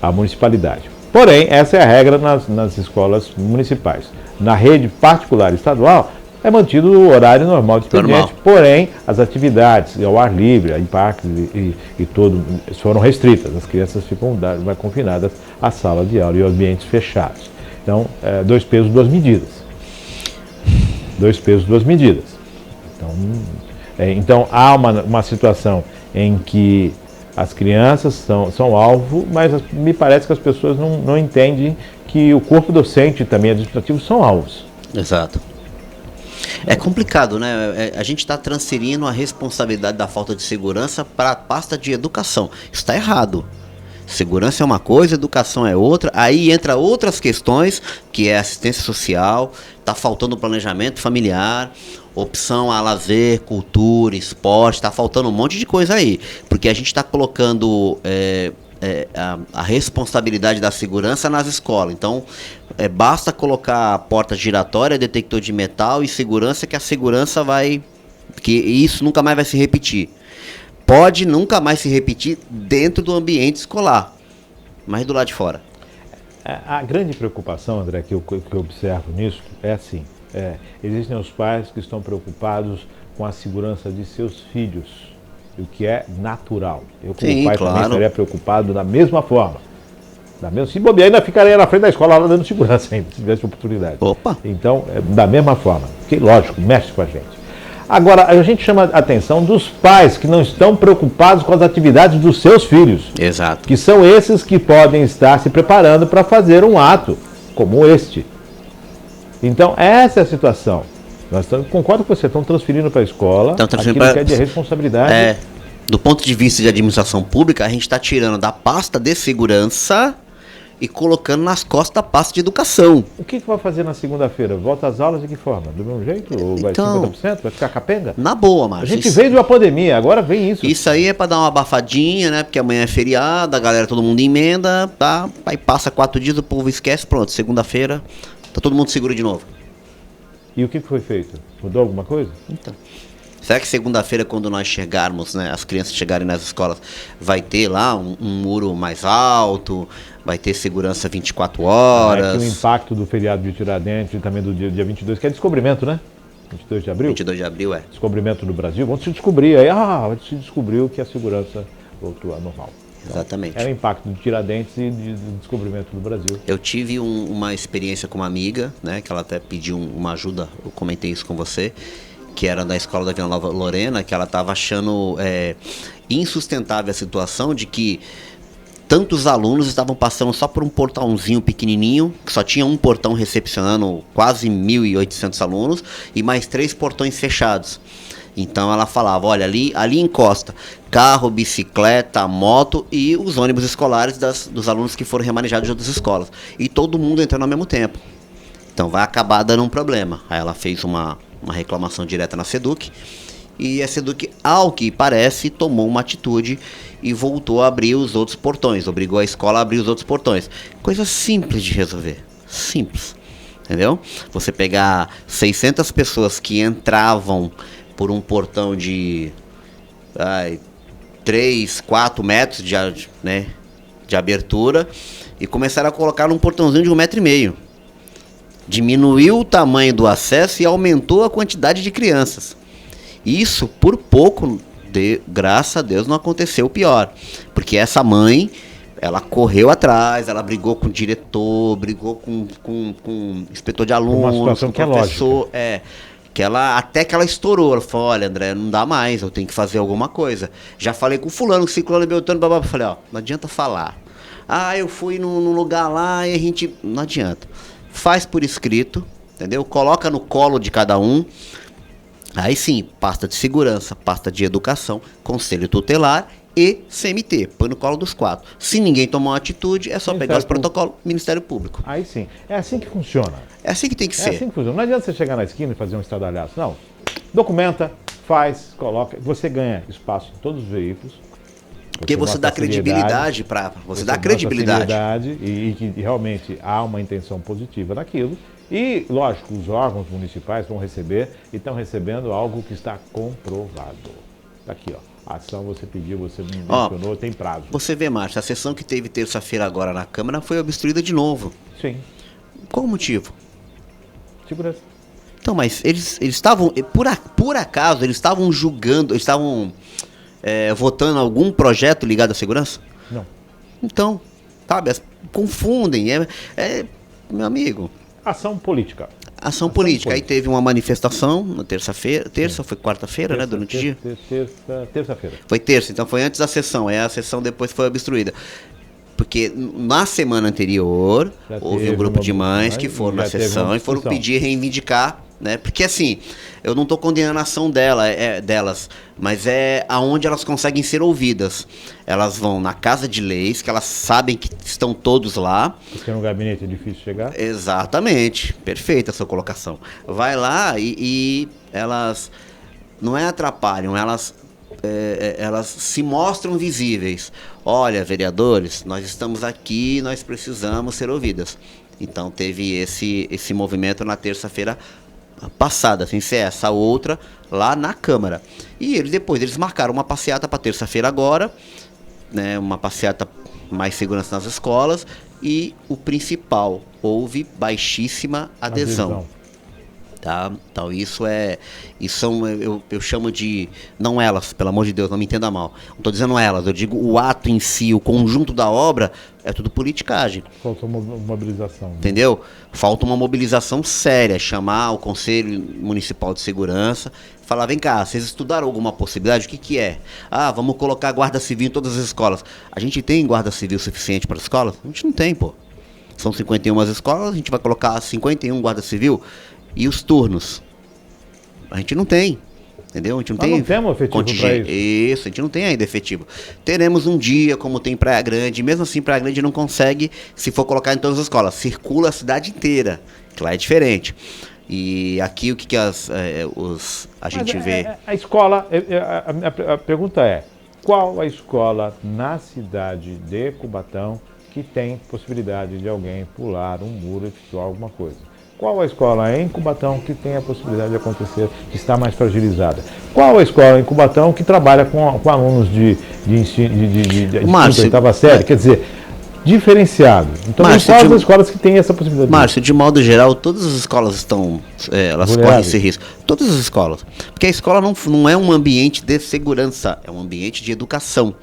a municipalidade. Porém, essa é a regra nas escolas municipais. Na rede particular estadual, é mantido o horário normal de expediente, porém, as atividades ao ar livre, em parques e tudo, foram restritas. As crianças ficam confinadas à sala de aula e ambientes fechados. Então, 2 pesos, 2 medidas. 2 pesos, 2 medidas. Então há uma situação em que as crianças são alvo, mas me parece que as pessoas não entendem que o corpo docente e também administrativo são alvos. Exato. É complicado, né? A gente está transferindo a responsabilidade da falta de segurança para a pasta de educação. Isso está errado. Segurança é uma coisa, educação é outra. Aí entra outras questões, que é assistência social, está faltando planejamento familiar, opção a lazer, cultura, esporte, está faltando um monte de coisa aí. Porque a gente está colocando a responsabilidade da segurança nas escolas. Então, Basta colocar a porta giratória, detector de metal e segurança, que a segurança vai... que isso nunca mais vai se repetir. Pode nunca mais se repetir dentro do ambiente escolar, mas do lado de fora. A grande preocupação, André, que eu observo nisso é assim, existem os pais que estão preocupados com a segurança de seus filhos, o que é natural. Eu, como pai, também estaria preocupado da mesma forma. Se bobear, ainda ficaria na frente da escola lá dando segurança ainda, se tivesse oportunidade. Opa! Então, da mesma forma, que lógico, mexe com a gente. Agora, a gente chama a atenção dos pais que não estão preocupados com as atividades dos seus filhos. Exato. Que são esses que podem estar se preparando para fazer um ato como este. Então, essa é a situação. Concordo com você, estão transferindo para a escola aquilo que é de responsabilidade. Do ponto de vista de administração pública, a gente está tirando da pasta de segurança e colocando nas costas da pasta de educação. O que vai fazer na segunda-feira? Volta às aulas de que forma? Do mesmo jeito? Ou vai 50%? Vai ficar capenga? Na boa, Márcio. A gente veio de uma pandemia, agora vem isso. Isso aí é para dar uma abafadinha, né? Porque amanhã é feriado, a galera, todo mundo emenda, tá? Aí passa 4 dias, o povo esquece, pronto. Segunda-feira, tá todo mundo seguro de novo. E o que foi feito? Mudou alguma coisa? Então... Será que segunda-feira, quando nós chegarmos, né, as crianças chegarem nas escolas, vai ter lá um muro mais alto, vai ter segurança 24 horas? O impacto do feriado de Tiradentes e também do dia 22, que é descobrimento, né? 22 de abril? 22 de abril, Descobrimento no Brasil. Vamos se descobrir aí. Se descobriu que a segurança voltou ao normal. Então, exatamente. Era o impacto de Tiradentes e do descobrimento do Brasil. Eu tive uma experiência com uma amiga, né, que ela até pediu uma ajuda, eu comentei isso com você, que era da escola da Vila Nova Lorena, que ela estava achando insustentável a situação de que tantos alunos estavam passando só por um portãozinho pequenininho, que só tinha um portão recepcionando quase 1.800 alunos, e mais 3 portões fechados. Então ela falava, olha, ali encosta carro, bicicleta, moto e os ônibus escolares dos alunos que foram remanejados de outras escolas. E todo mundo entrando ao mesmo tempo. Então vai acabar dando um problema. Aí ela fez uma reclamação direta na SEDUC, e a SEDUC, ao que parece, tomou uma atitude e voltou a abrir os outros portões, obrigou a escola a abrir os outros portões. Coisa simples de resolver, simples, entendeu? Você pegar 600 pessoas que entravam por um portão de 3, 4 metros de abertura e começaram a colocar num portãozinho de 1,5 metro. Diminuiu o tamanho do acesso e aumentou a quantidade de crianças. Isso, por pouco, graças a Deus, não aconteceu pior. Porque essa mãe, ela correu atrás, ela brigou com o diretor, brigou com o inspetor de alunos, com o professor. Até que ela estourou. Ela falou, olha, André, não dá mais, eu tenho que fazer alguma coisa. Já falei com fulano, ciclano, beltrano, babá. Falei, não adianta falar. Eu fui num lugar lá e a gente... Não adianta. Faz por escrito, entendeu? Coloca no colo de cada um. Aí sim, pasta de segurança, pasta de educação, conselho tutelar e CMT, põe no colo dos 4. Se ninguém tomar uma atitude, é só pegar os protocolos, Ministério Público. Aí sim. É assim que funciona. É assim que tem que ser. É assim que funciona. Não adianta você chegar na esquina e fazer um estardalhaço. Não. Documenta, faz, coloca. Você ganha espaço em todos os veículos. Porque você dá credibilidade para você dá credibilidade e que realmente há uma intenção positiva naquilo. E, lógico, os órgãos municipais vão receber e estão recebendo algo que está comprovado. Tá aqui, a ação você pediu, você mencionou, tem prazo. Você vê, Márcio, a sessão que teve terça-feira agora na Câmara foi obstruída de novo. Sim. Qual o motivo? Segurança. Então, mas eles estavam, por acaso, eles estavam julgando, eles estavam... votando algum projeto ligado à segurança? Não. Então, sabe, confundem. Meu amigo. Ação política. Ação política. Aí teve uma manifestação na terça-feira. Foi quarta-feira, né? Durante o dia? Terça-feira. Foi terça, então foi antes da sessão. Aí a sessão depois foi obstruída. Porque na semana anterior, houve um grupo de mães que foram na sessão e foram pedir reivindicar, né? Porque assim, eu não estou condenando a ação delas, mas é aonde elas conseguem ser ouvidas. Elas vão na Casa de Leis, que elas sabem que estão todos lá. Porque no gabinete é difícil chegar. Exatamente, perfeita a sua colocação. Vai lá e elas não atrapalham, elas se mostram visíveis. Olha, vereadores, nós estamos aqui, nós precisamos ser ouvidas. Então teve esse movimento na terça-feira passada, sem ser essa outra, lá na Câmara. E eles marcaram uma passeata para terça-feira agora, né, uma passeata mais segurança nas escolas, e o principal, houve baixíssima adesão. Tá? Então eu chamo de, não elas, pelo amor de Deus, não me entenda mal, não estou dizendo elas, eu digo o ato em si, o conjunto da obra, é tudo politicagem. Falta uma mobilização. Entendeu? Falta uma mobilização séria, chamar o Conselho Municipal de Segurança, falar, vem cá, vocês estudaram alguma possibilidade? O que é? Vamos colocar guarda civil em todas as escolas. A gente tem guarda civil suficiente para as escolas? A gente não tem, pô. São 51 escolas, a gente vai colocar 51 guarda civil. E os turnos? A gente não tem, entendeu? A gente não tem. Não temos efetivo para isso. Isso, a gente não tem ainda efetivo. Teremos um dia, como tem Praia Grande, mesmo assim Praia Grande não consegue, se for colocar em todas as escolas, circula a cidade inteira, que lá é diferente. E aqui o que a gente vê... A escola, a pergunta é, qual a escola na cidade de Cubatão que tem possibilidade de alguém pular um muro e efetuar alguma coisa? Qual a escola em Cubatão que tem a possibilidade de acontecer, que está mais fragilizada? Qual a escola em Cubatão que trabalha com alunos de ensino de oitava série? Quer dizer, diferenciado. Então, quais as escolas que têm essa possibilidade? Márcio, de modo geral, todas as escolas estão, elas correm esse risco. Todas as escolas. Porque a escola não é um ambiente de segurança, é um ambiente de educação.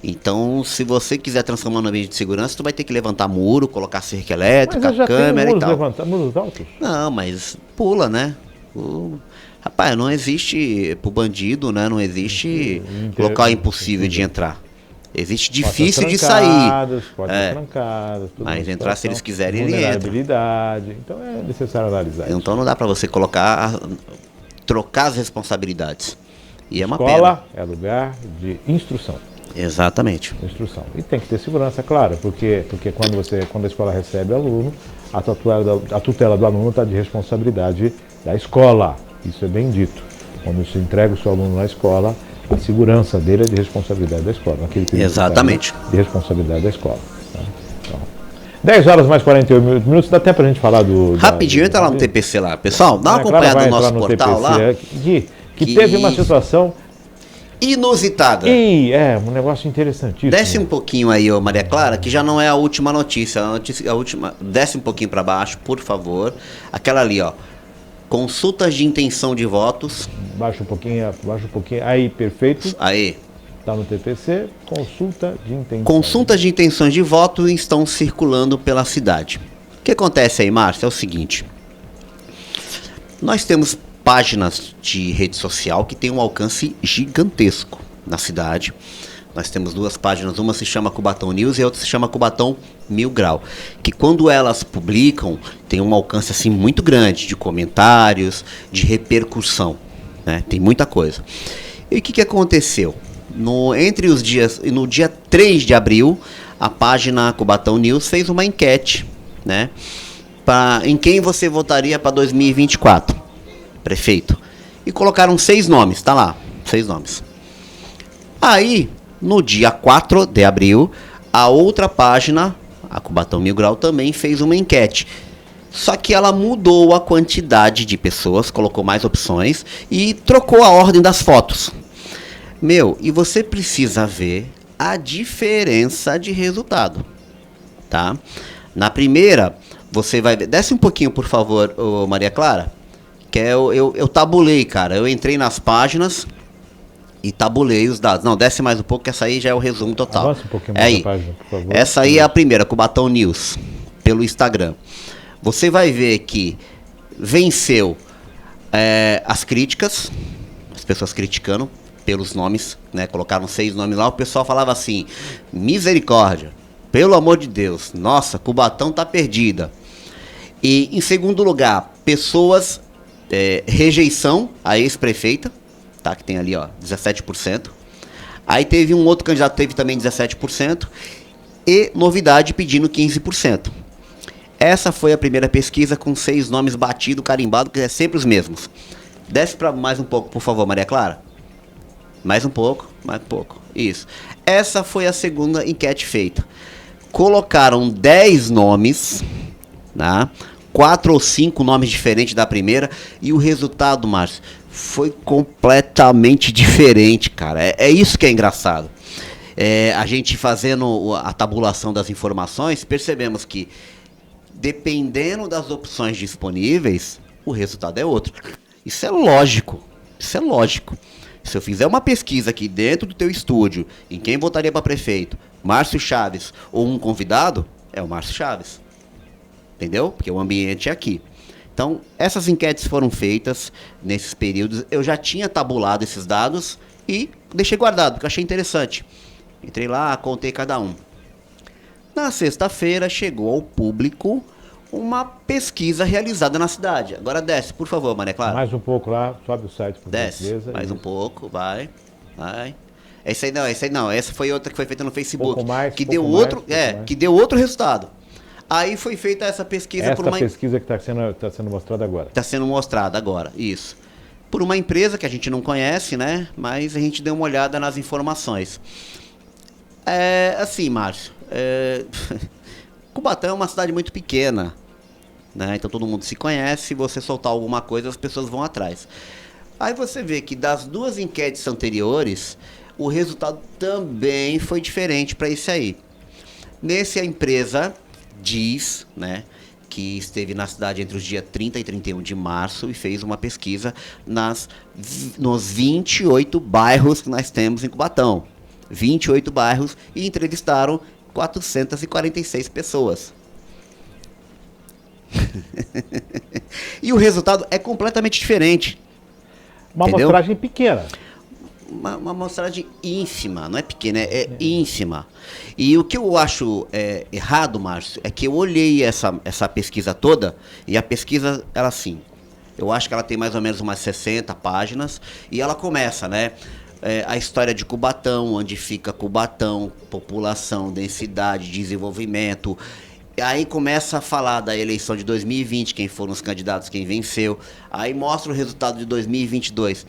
Então, se você quiser transformar no ambiente de segurança, tu vai ter que levantar muro, colocar cerca elétrica, câmera e tal. Levantar muros altos? Não, mas pula, né? Rapaz, não existe pro bandido, né? Não existe local impossível de entrar. Existe difícil de sair. Portas trancadas. Mas entrar, se eles quiserem, ele entra. Então é necessário analisar. Então não dá para você trocar as responsabilidades. E é uma pena. Escola é lugar de instrução. Exatamente. Instrução. E tem que ter segurança, claro, porque quando a escola recebe aluno, a tutela do aluno está de responsabilidade da escola. Isso é bem dito. Quando você entrega o seu aluno na escola, a segurança dele é de responsabilidade da escola. Exatamente. De responsabilidade da escola. Tá? Então, 10 horas mais 48 minutos, dá até pra gente falar do... Rapidinho, entra lá no TPC lá. Pessoal, dá uma acompanhada no nosso portal lá. Que teve uma situação... inusitada. Um negócio interessantíssimo. Desce um pouquinho aí, ô Maria Clara, que já não é a última notícia. A última, desce um pouquinho para baixo, por favor. Aquela ali, ó. Consultas de intenção de votos. Baixa um pouquinho. Aí, perfeito. Aí. Está no TPC. Consultas de intenções de voto estão circulando pela cidade. O que acontece aí, Márcio? É o seguinte. Nós temos páginas de rede social que tem um alcance gigantesco na cidade. Nós temos duas páginas, uma se chama Cubatão News e a outra se chama Cubatão 1000 Grau, que quando elas publicam, tem um alcance assim muito grande de comentários, de repercussão, né? Tem muita coisa. E o que aconteceu? No dia 3 de abril, a página Cubatão News fez uma enquete, né? Em quem você votaria para 2024? Prefeito. E colocaram 6 nomes, tá lá, 6 nomes. Aí, no dia 4 de abril, a outra página, a Cubatão 1000 Grau, também fez uma enquete. Só que ela mudou a quantidade de pessoas, colocou mais opções e trocou a ordem das fotos. E você precisa ver a diferença de resultado, tá? Na primeira, você vai ver... Desce um pouquinho, por favor, ô Maria Clara. Que eu tabulei, cara. Eu entrei nas páginas e tabulei os dados. Não, desce mais um pouco, que essa aí já é o resumo total. Avança um pouquinho mais a página, por favor. Essa aí é a primeira, Cubatão News, pelo Instagram. Você vai ver que venceu as críticas, as pessoas criticando pelos nomes, né? Colocaram 6 nomes lá, o pessoal falava assim, misericórdia, pelo amor de Deus, nossa, Cubatão tá perdida. E em segundo lugar, pessoas... rejeição à ex-prefeita, tá? Que tem ali, ó, 17%. Aí teve um outro candidato, teve também 17%. E novidade pedindo 15%. Essa foi a primeira pesquisa com 6 nomes batidos, carimbados, que é sempre os mesmos. Desce para mais um pouco, por favor, Maria Clara. Mais um pouco. Isso. Essa foi a segunda enquete feita. Colocaram 10 nomes né? 4 ou 5 nomes diferentes da primeira, e o resultado, Márcio, foi completamente diferente, cara. É isso que é engraçado. A gente fazendo a tabulação das informações, percebemos que, dependendo das opções disponíveis, o resultado é outro. Isso é lógico. Isso é lógico. Se eu fizer uma pesquisa aqui dentro do teu estúdio, em quem votaria para prefeito, Márcio Chaves ou um convidado, é o Márcio Chaves. Entendeu? Porque o ambiente é aqui. Então, essas enquetes foram feitas nesses períodos. Eu já tinha tabulado esses dados e deixei guardado, porque eu achei interessante. Entrei lá, contei cada um. Na sexta-feira, chegou ao público uma pesquisa realizada na cidade. Agora desce, por favor, Maria Clara. Mais um pouco lá, sobe o site. Por Desce, gentileza, mais isso. um pouco, vai. Essa aí não. Essa foi outra que foi feita no Facebook. Pouco mais, que pouco deu mais, outro, pouco mais. que deu outro resultado. Aí foi feita essa pesquisa Esta por uma pesquisa que está sendo mostrada agora. Está sendo mostrada agora, isso. Por uma empresa que a gente não conhece, né? Mas a gente deu uma olhada nas informações. Assim, Márcio, Cubatão é uma cidade muito pequena, né? Então todo mundo se conhece, se você soltar alguma coisa, as pessoas vão atrás. Aí você vê que das 2 enquetes anteriores, o resultado também foi diferente para esse aí. Nesse, a empresa diz, né, que esteve na cidade entre os dias 30 e 31 de março e fez uma pesquisa nos 28 bairros que nós temos em Cubatão. 28 bairros, e entrevistaram 446 pessoas. E o resultado é completamente diferente. Uma Entendeu? amostragem pequena. Uma amostragem ínfima, não é pequena, é ínfima. E o que eu acho errado, Márcio, é que eu olhei essa pesquisa toda, e a pesquisa, ela assim, eu acho que ela tem mais ou menos umas 60 páginas, e ela começa, né? A história de Cubatão, onde fica Cubatão, população, densidade, desenvolvimento. Aí começa a falar da eleição de 2020, quem foram os candidatos, quem venceu. Aí mostra o resultado de 2022.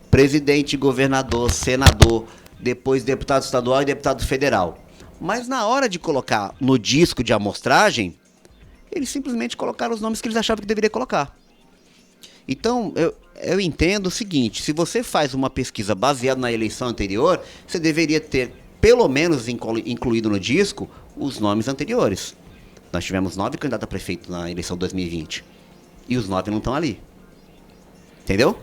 Presidente, governador, senador, depois deputado estadual e deputado federal. Mas na hora de colocar no disco de amostragem, eles simplesmente colocaram os nomes que eles achavam que deveria colocar. Então, eu entendo o seguinte, se você faz uma pesquisa baseada na eleição anterior, você deveria ter, pelo menos, incluído no disco, os nomes anteriores. Nós tivemos 9 candidatos a prefeito na eleição de 2020. E os 9 não estão ali. Entendeu?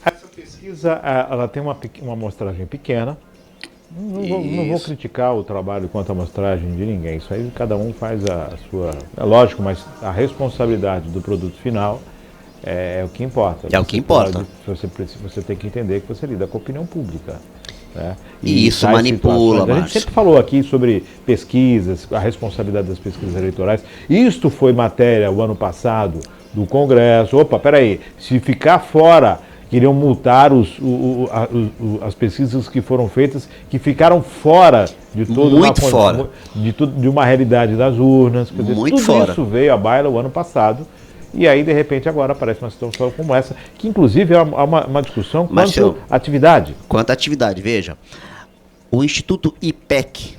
Essa pesquisa, ela tem uma amostragem pequena. Não vou criticar o trabalho quanto a amostragem de ninguém. Isso aí cada um faz a sua... É lógico, mas a responsabilidade do produto final é o que importa. É o que importa. Você tem que entender que você lida com a opinião pública. Né? E isso manipula, A gente sempre falou aqui sobre pesquisas, a responsabilidade das pesquisas eleitorais. Isto foi matéria o ano passado do Congresso. Opa, peraí, se ficar fora, queriam multar as pesquisas que foram feitas, que ficaram fora de toda de uma realidade das urnas. Quer dizer, Muito tudo fora. Isso veio à baila o ano passado. E aí, de repente, agora aparece uma situação como essa, que inclusive é uma discussão quanto à atividade. Quanto à atividade, veja, o Instituto IPEC,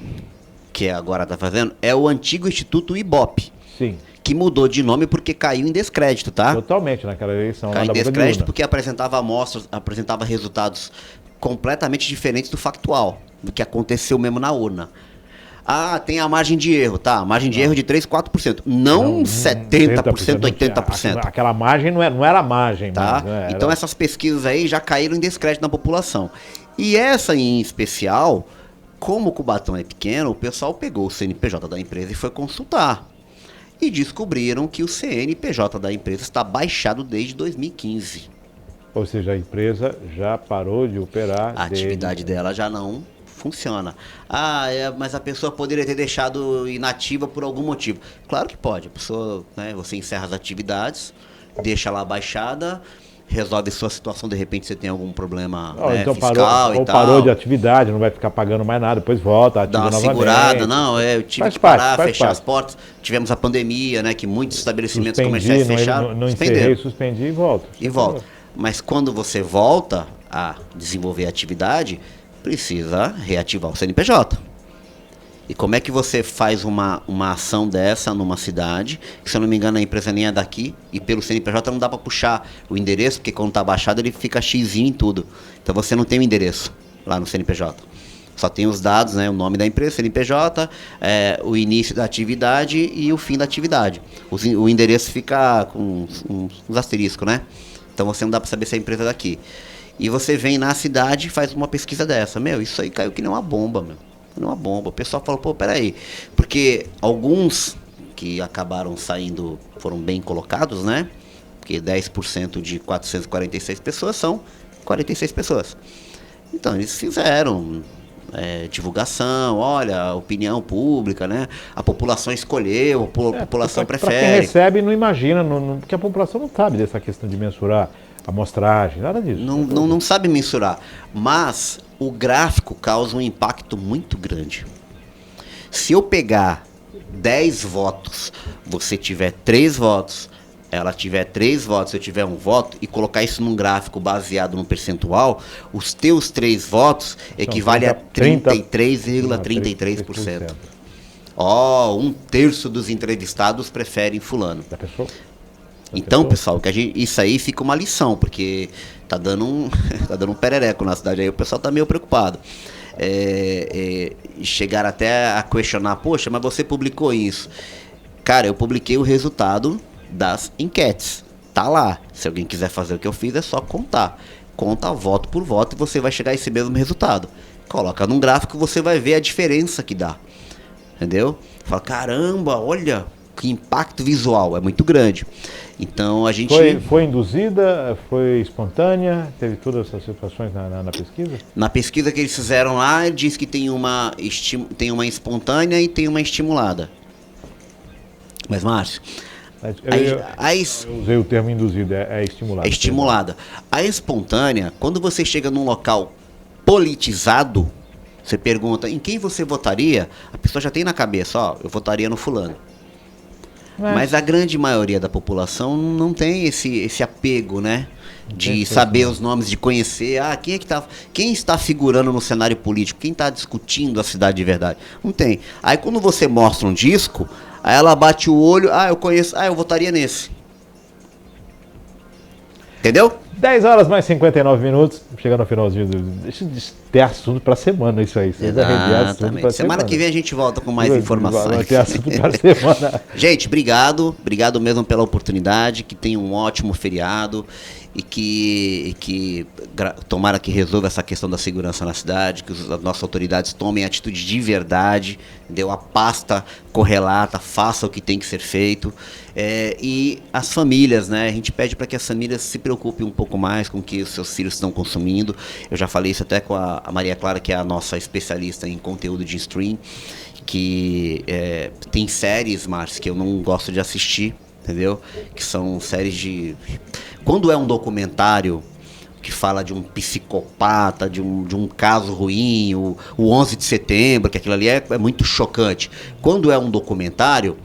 que agora está fazendo, é o antigo Instituto IBOP. Sim. Que mudou de nome porque caiu em descrédito, tá? Totalmente naquela eleição. Caiu lá em da boca de descrédito urna. porque apresentava amostras, apresentava resultados completamente diferentes do factual, do que aconteceu mesmo na urna. Ah, tem a margem de erro, tá? A margem de erro de 3, 4%. Não 70%, 80%. Aquela margem não era margem. Tá? Mas, Então essas pesquisas aí já caíram em descrédito na população. E essa em especial, como o Cubatão é pequeno, o pessoal pegou o CNPJ da empresa e foi consultar. E descobriram que o CNPJ da empresa está baixado desde 2015. Ou seja, a empresa já parou de operar. A atividade dela já não funciona. Mas a pessoa poderia ter deixado inativa por algum motivo. Claro que pode. A pessoa, né, você encerra as atividades, deixa lá baixada, resolve sua situação, de repente você tem algum problema então fiscal e tal. Parou de atividade, não vai ficar pagando mais nada, depois volta, ativa dá uma novamente. segurada, não, eu tive que parar, fechar as portas. Tivemos a pandemia, né, que muitos estabelecimentos comerciais fecharam. Não encerrei, suspendi e volto. E volta. Mas quando você volta a desenvolver a atividade, precisa reativar o CNPJ. E como é que você faz uma ação dessa numa cidade, que se eu não me engano a empresa nem é daqui, e pelo CNPJ não dá para puxar o endereço, porque quando tá baixado ele fica xizinho em tudo. Então você não tem o endereço lá no CNPJ. Só tem os dados, né, o nome da empresa, CNPJ, o início da atividade e o fim da atividade. O endereço fica com uns asteriscos, né? Então você não dá para saber se é a empresa é daqui. E você vem na cidade e faz uma pesquisa dessa. Meu, isso aí caiu que nem uma bomba, meu. Uma bomba. O pessoal falou, pô, peraí. Porque alguns que acabaram saindo foram bem colocados, né? Porque 10% de 446 pessoas são 46 pessoas. Então, eles fizeram divulgação, olha, a opinião pública, né? A população escolheu, a população prefere. Para quem recebe, não imagina, porque a população não sabe dessa questão de mensurar a amostragem, nada disso. Não sabe mensurar. Mas o gráfico causa um impacto muito grande. Se eu pegar 10 votos, você tiver 3 votos, ela tiver 3 votos, eu tiver 1 voto, e colocar isso num gráfico baseado num percentual, os teus 3 votos equivale a 33,33%. Ó, 1/3 dos entrevistados preferem fulano. Da pessoa? Então, pessoal, isso aí fica uma lição, porque tá dando um perereco na cidade aí, o pessoal tá meio preocupado. Chegaram até a questionar, poxa, mas você publicou isso. Cara, eu publiquei o resultado das enquetes. Tá lá. Se alguém quiser fazer o que eu fiz, é só contar. Conta voto por voto e você vai chegar a esse mesmo resultado. Coloca num gráfico, você vai ver a diferença que dá. Entendeu? Fala, caramba, olha, que impacto visual, é muito grande. Então a gente... Foi induzida, foi espontânea, teve todas essas situações na pesquisa? Na pesquisa que eles fizeram lá, ele diz que tem uma espontânea e tem uma estimulada. Mas, Márcio... Eu usei o termo induzida, é estimulada. É estimulada. A espontânea, quando você chega num local politizado, você pergunta em quem você votaria, a pessoa já tem na cabeça, ó, eu votaria no fulano. Mas a grande maioria da população não tem esse apego, né? De saber os nomes, de conhecer, quem está figurando no cenário político, quem está discutindo a cidade de verdade. Não tem. Aí quando você mostra um disco, aí ela bate o olho, eu conheço, eu votaria nesse. Entendeu? 10 horas mais 59 minutos, chegando ao finalzinho. Deixa de ter assunto para semana isso aí. Semana que vem a gente volta com mais informações. Vai ter assunto para semana. Gente, obrigado mesmo pela oportunidade, que tenha um ótimo feriado e que tomara que resolva essa questão da segurança na cidade, que as nossas autoridades tomem atitude de verdade, deu a pasta correlata, faça o que tem que ser feito. E as famílias, né? A gente pede para que as famílias se preocupem um pouco mais com o que os seus filhos estão consumindo. Eu já falei isso até com a Maria Clara, que é a nossa especialista em conteúdo de stream, que tem séries, Márcio, que eu não gosto de assistir, entendeu? Que são séries de... Quando é um documentário que fala de um psicopata, de um caso ruim, o 11 de setembro, que aquilo ali é muito chocante. Quando é um documentário,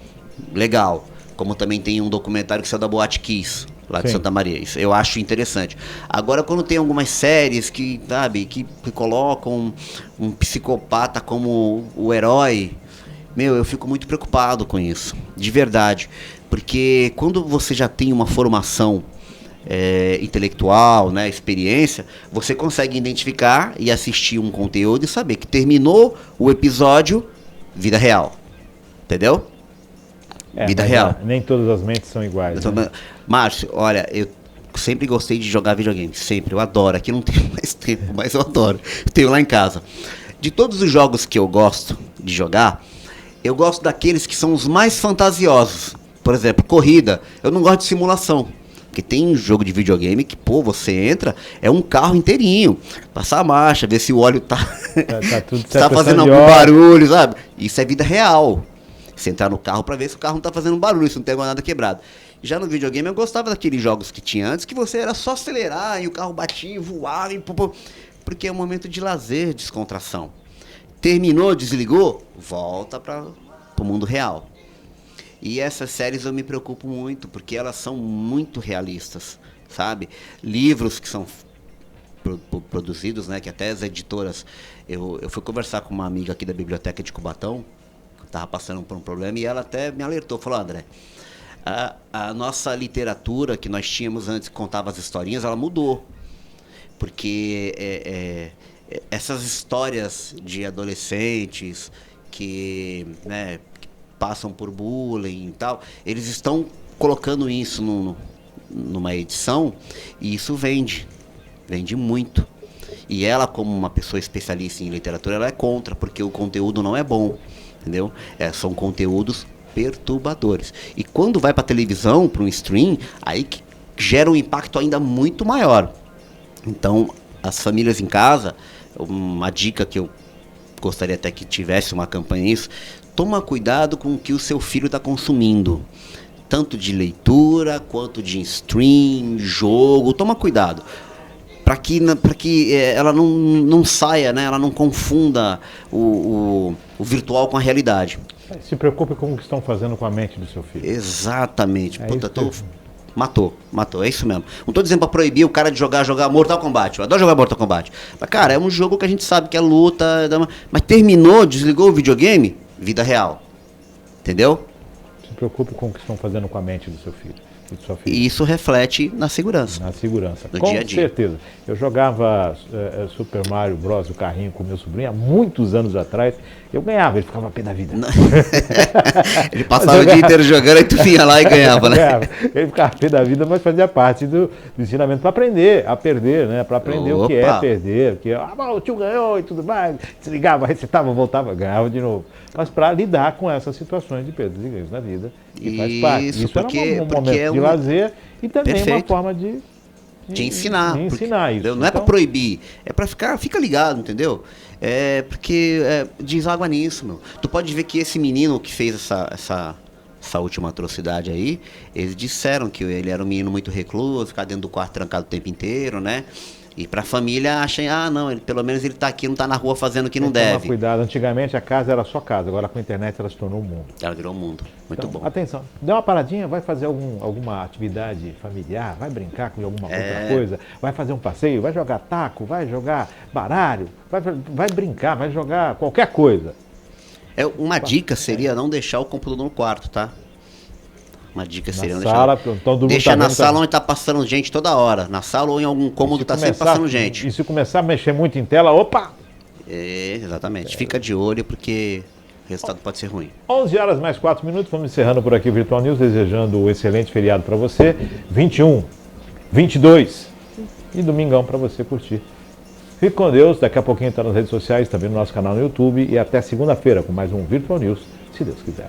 legal. Como também tem um documentário que saiu da Boate Kiss, lá de Santa Maria. Isso eu acho interessante. Agora, quando tem algumas séries que, sabe, que colocam um psicopata como o herói, eu fico muito preocupado com isso, de verdade. Porque quando você já tem uma formação intelectual, né, experiência, você consegue identificar e assistir um conteúdo e saber que terminou o episódio, vida real. Entendeu? Vida real. Nem todas as mentes são iguais. Né? Márcio, olha, eu sempre gostei de jogar videogame, sempre, eu adoro. Aqui não tenho mais tempo, mas eu adoro. Tenho lá em casa. De todos os jogos que eu gosto de jogar, eu gosto daqueles que são os mais fantasiosos. Por exemplo, corrida. Eu não gosto de simulação. Porque tem jogo de videogame que, você entra, é um carro inteirinho. Passar a marcha, ver se o óleo tá fazendo algum barulho, sabe? Isso é vida real. Você entrar no carro pra ver se o carro não tá fazendo barulho, se não tem nada quebrado. Já no videogame eu gostava daqueles jogos que tinha antes, que você era só acelerar e o carro batia, voava, porque é um momento de lazer, descontração. Terminou, desligou, volta pro mundo real. E essas séries eu me preocupo muito, porque elas são muito realistas, sabe? Livros que são produzidos, né? Que até as editoras... Eu fui conversar com uma amiga aqui da biblioteca de Cubatão, que estava passando por um problema, e ela até me alertou, falou, André, a nossa literatura que nós tínhamos antes, que contava as historinhas, ela mudou. Porque essas histórias de adolescentes que, né, que passam por bullying e tal, eles estão colocando isso numa edição, e isso vende muito. E ela, como uma pessoa especialista em literatura, ela é contra, porque o conteúdo não é bom, entendeu? São conteúdos perturbadores. E quando vai para televisão, para um stream, aí que gera um impacto ainda muito maior. Então, as famílias em casa, uma dica que eu gostaria até que tivesse uma campanha nisso, toma cuidado com o que o seu filho está consumindo. Tanto de leitura, quanto de stream, jogo, toma cuidado. Para que ela não saia, né? Ela não confunda o virtual com a realidade. Se preocupe com o que estão fazendo com a mente do seu filho. Exatamente. Matou, é isso mesmo. Não estou dizendo para proibir o cara de jogar Mortal Kombat. Eu adoro jogar Mortal Kombat. Mas, cara, é um jogo que a gente sabe que é luta, mas terminou, desligou o videogame, vida real. Entendeu? Se preocupe com o que estão fazendo com a mente do seu filho. E isso reflete na segurança. Na segurança, no com dia a dia. certeza. Eu jogava Super Mario Bros, o carrinho com meu sobrinho, há muitos anos atrás. Eu ganhava, ele ficava a pé da vida. Ele passava o dia inteiro jogando e tu vinha lá e ganhava, né? Ele ficava a pé da vida, mas fazia parte do ensinamento para aprender a perder, né? Para aprender o que é perder, que o tio ganhou e tudo mais. Desligava, resetava, voltava, ganhava de novo. Mas para lidar com essas situações de perdas e ganhos na vida, que faz parte. Isso porque era um momento de lazer e também uma forma de ensinar. De ensinar isso. Não é para proibir, é para fica ligado, entendeu? Porque deságua nisso, meu. Tu pode ver que esse menino que fez essa última atrocidade aí, eles disseram que ele era um menino muito recluso, ficar dentro do quarto trancado o tempo inteiro, né? E pra família acham, não, pelo menos ele tá aqui, não tá na rua fazendo o que não deve. Toma cuidado, antigamente a casa era só casa, agora com a internet ela se tornou um mundo. Ela virou um mundo, muito bom. Atenção, dê uma paradinha, vai fazer alguma atividade familiar, vai brincar com alguma outra coisa, vai fazer um passeio, vai jogar taco, vai jogar baralho, vai brincar, vai jogar qualquer coisa. Uma dica seria não deixar o computador no quarto, tá? Uma dica seria na sala, todo mundo deixa na sala onde está passando gente toda hora. Na sala ou em algum cômodo está sempre passando gente. E se começar a mexer muito em tela, opa! Exatamente. Fica de olho porque o resultado pode ser ruim. 11 horas mais 4 minutos. Vamos encerrando por aqui o Virtual News, desejando um excelente feriado para você. 21, 22 e domingão para você curtir. Fique com Deus. Daqui a pouquinho está nas redes sociais, também no nosso canal no YouTube. E até segunda-feira com mais um Virtual News, se Deus quiser.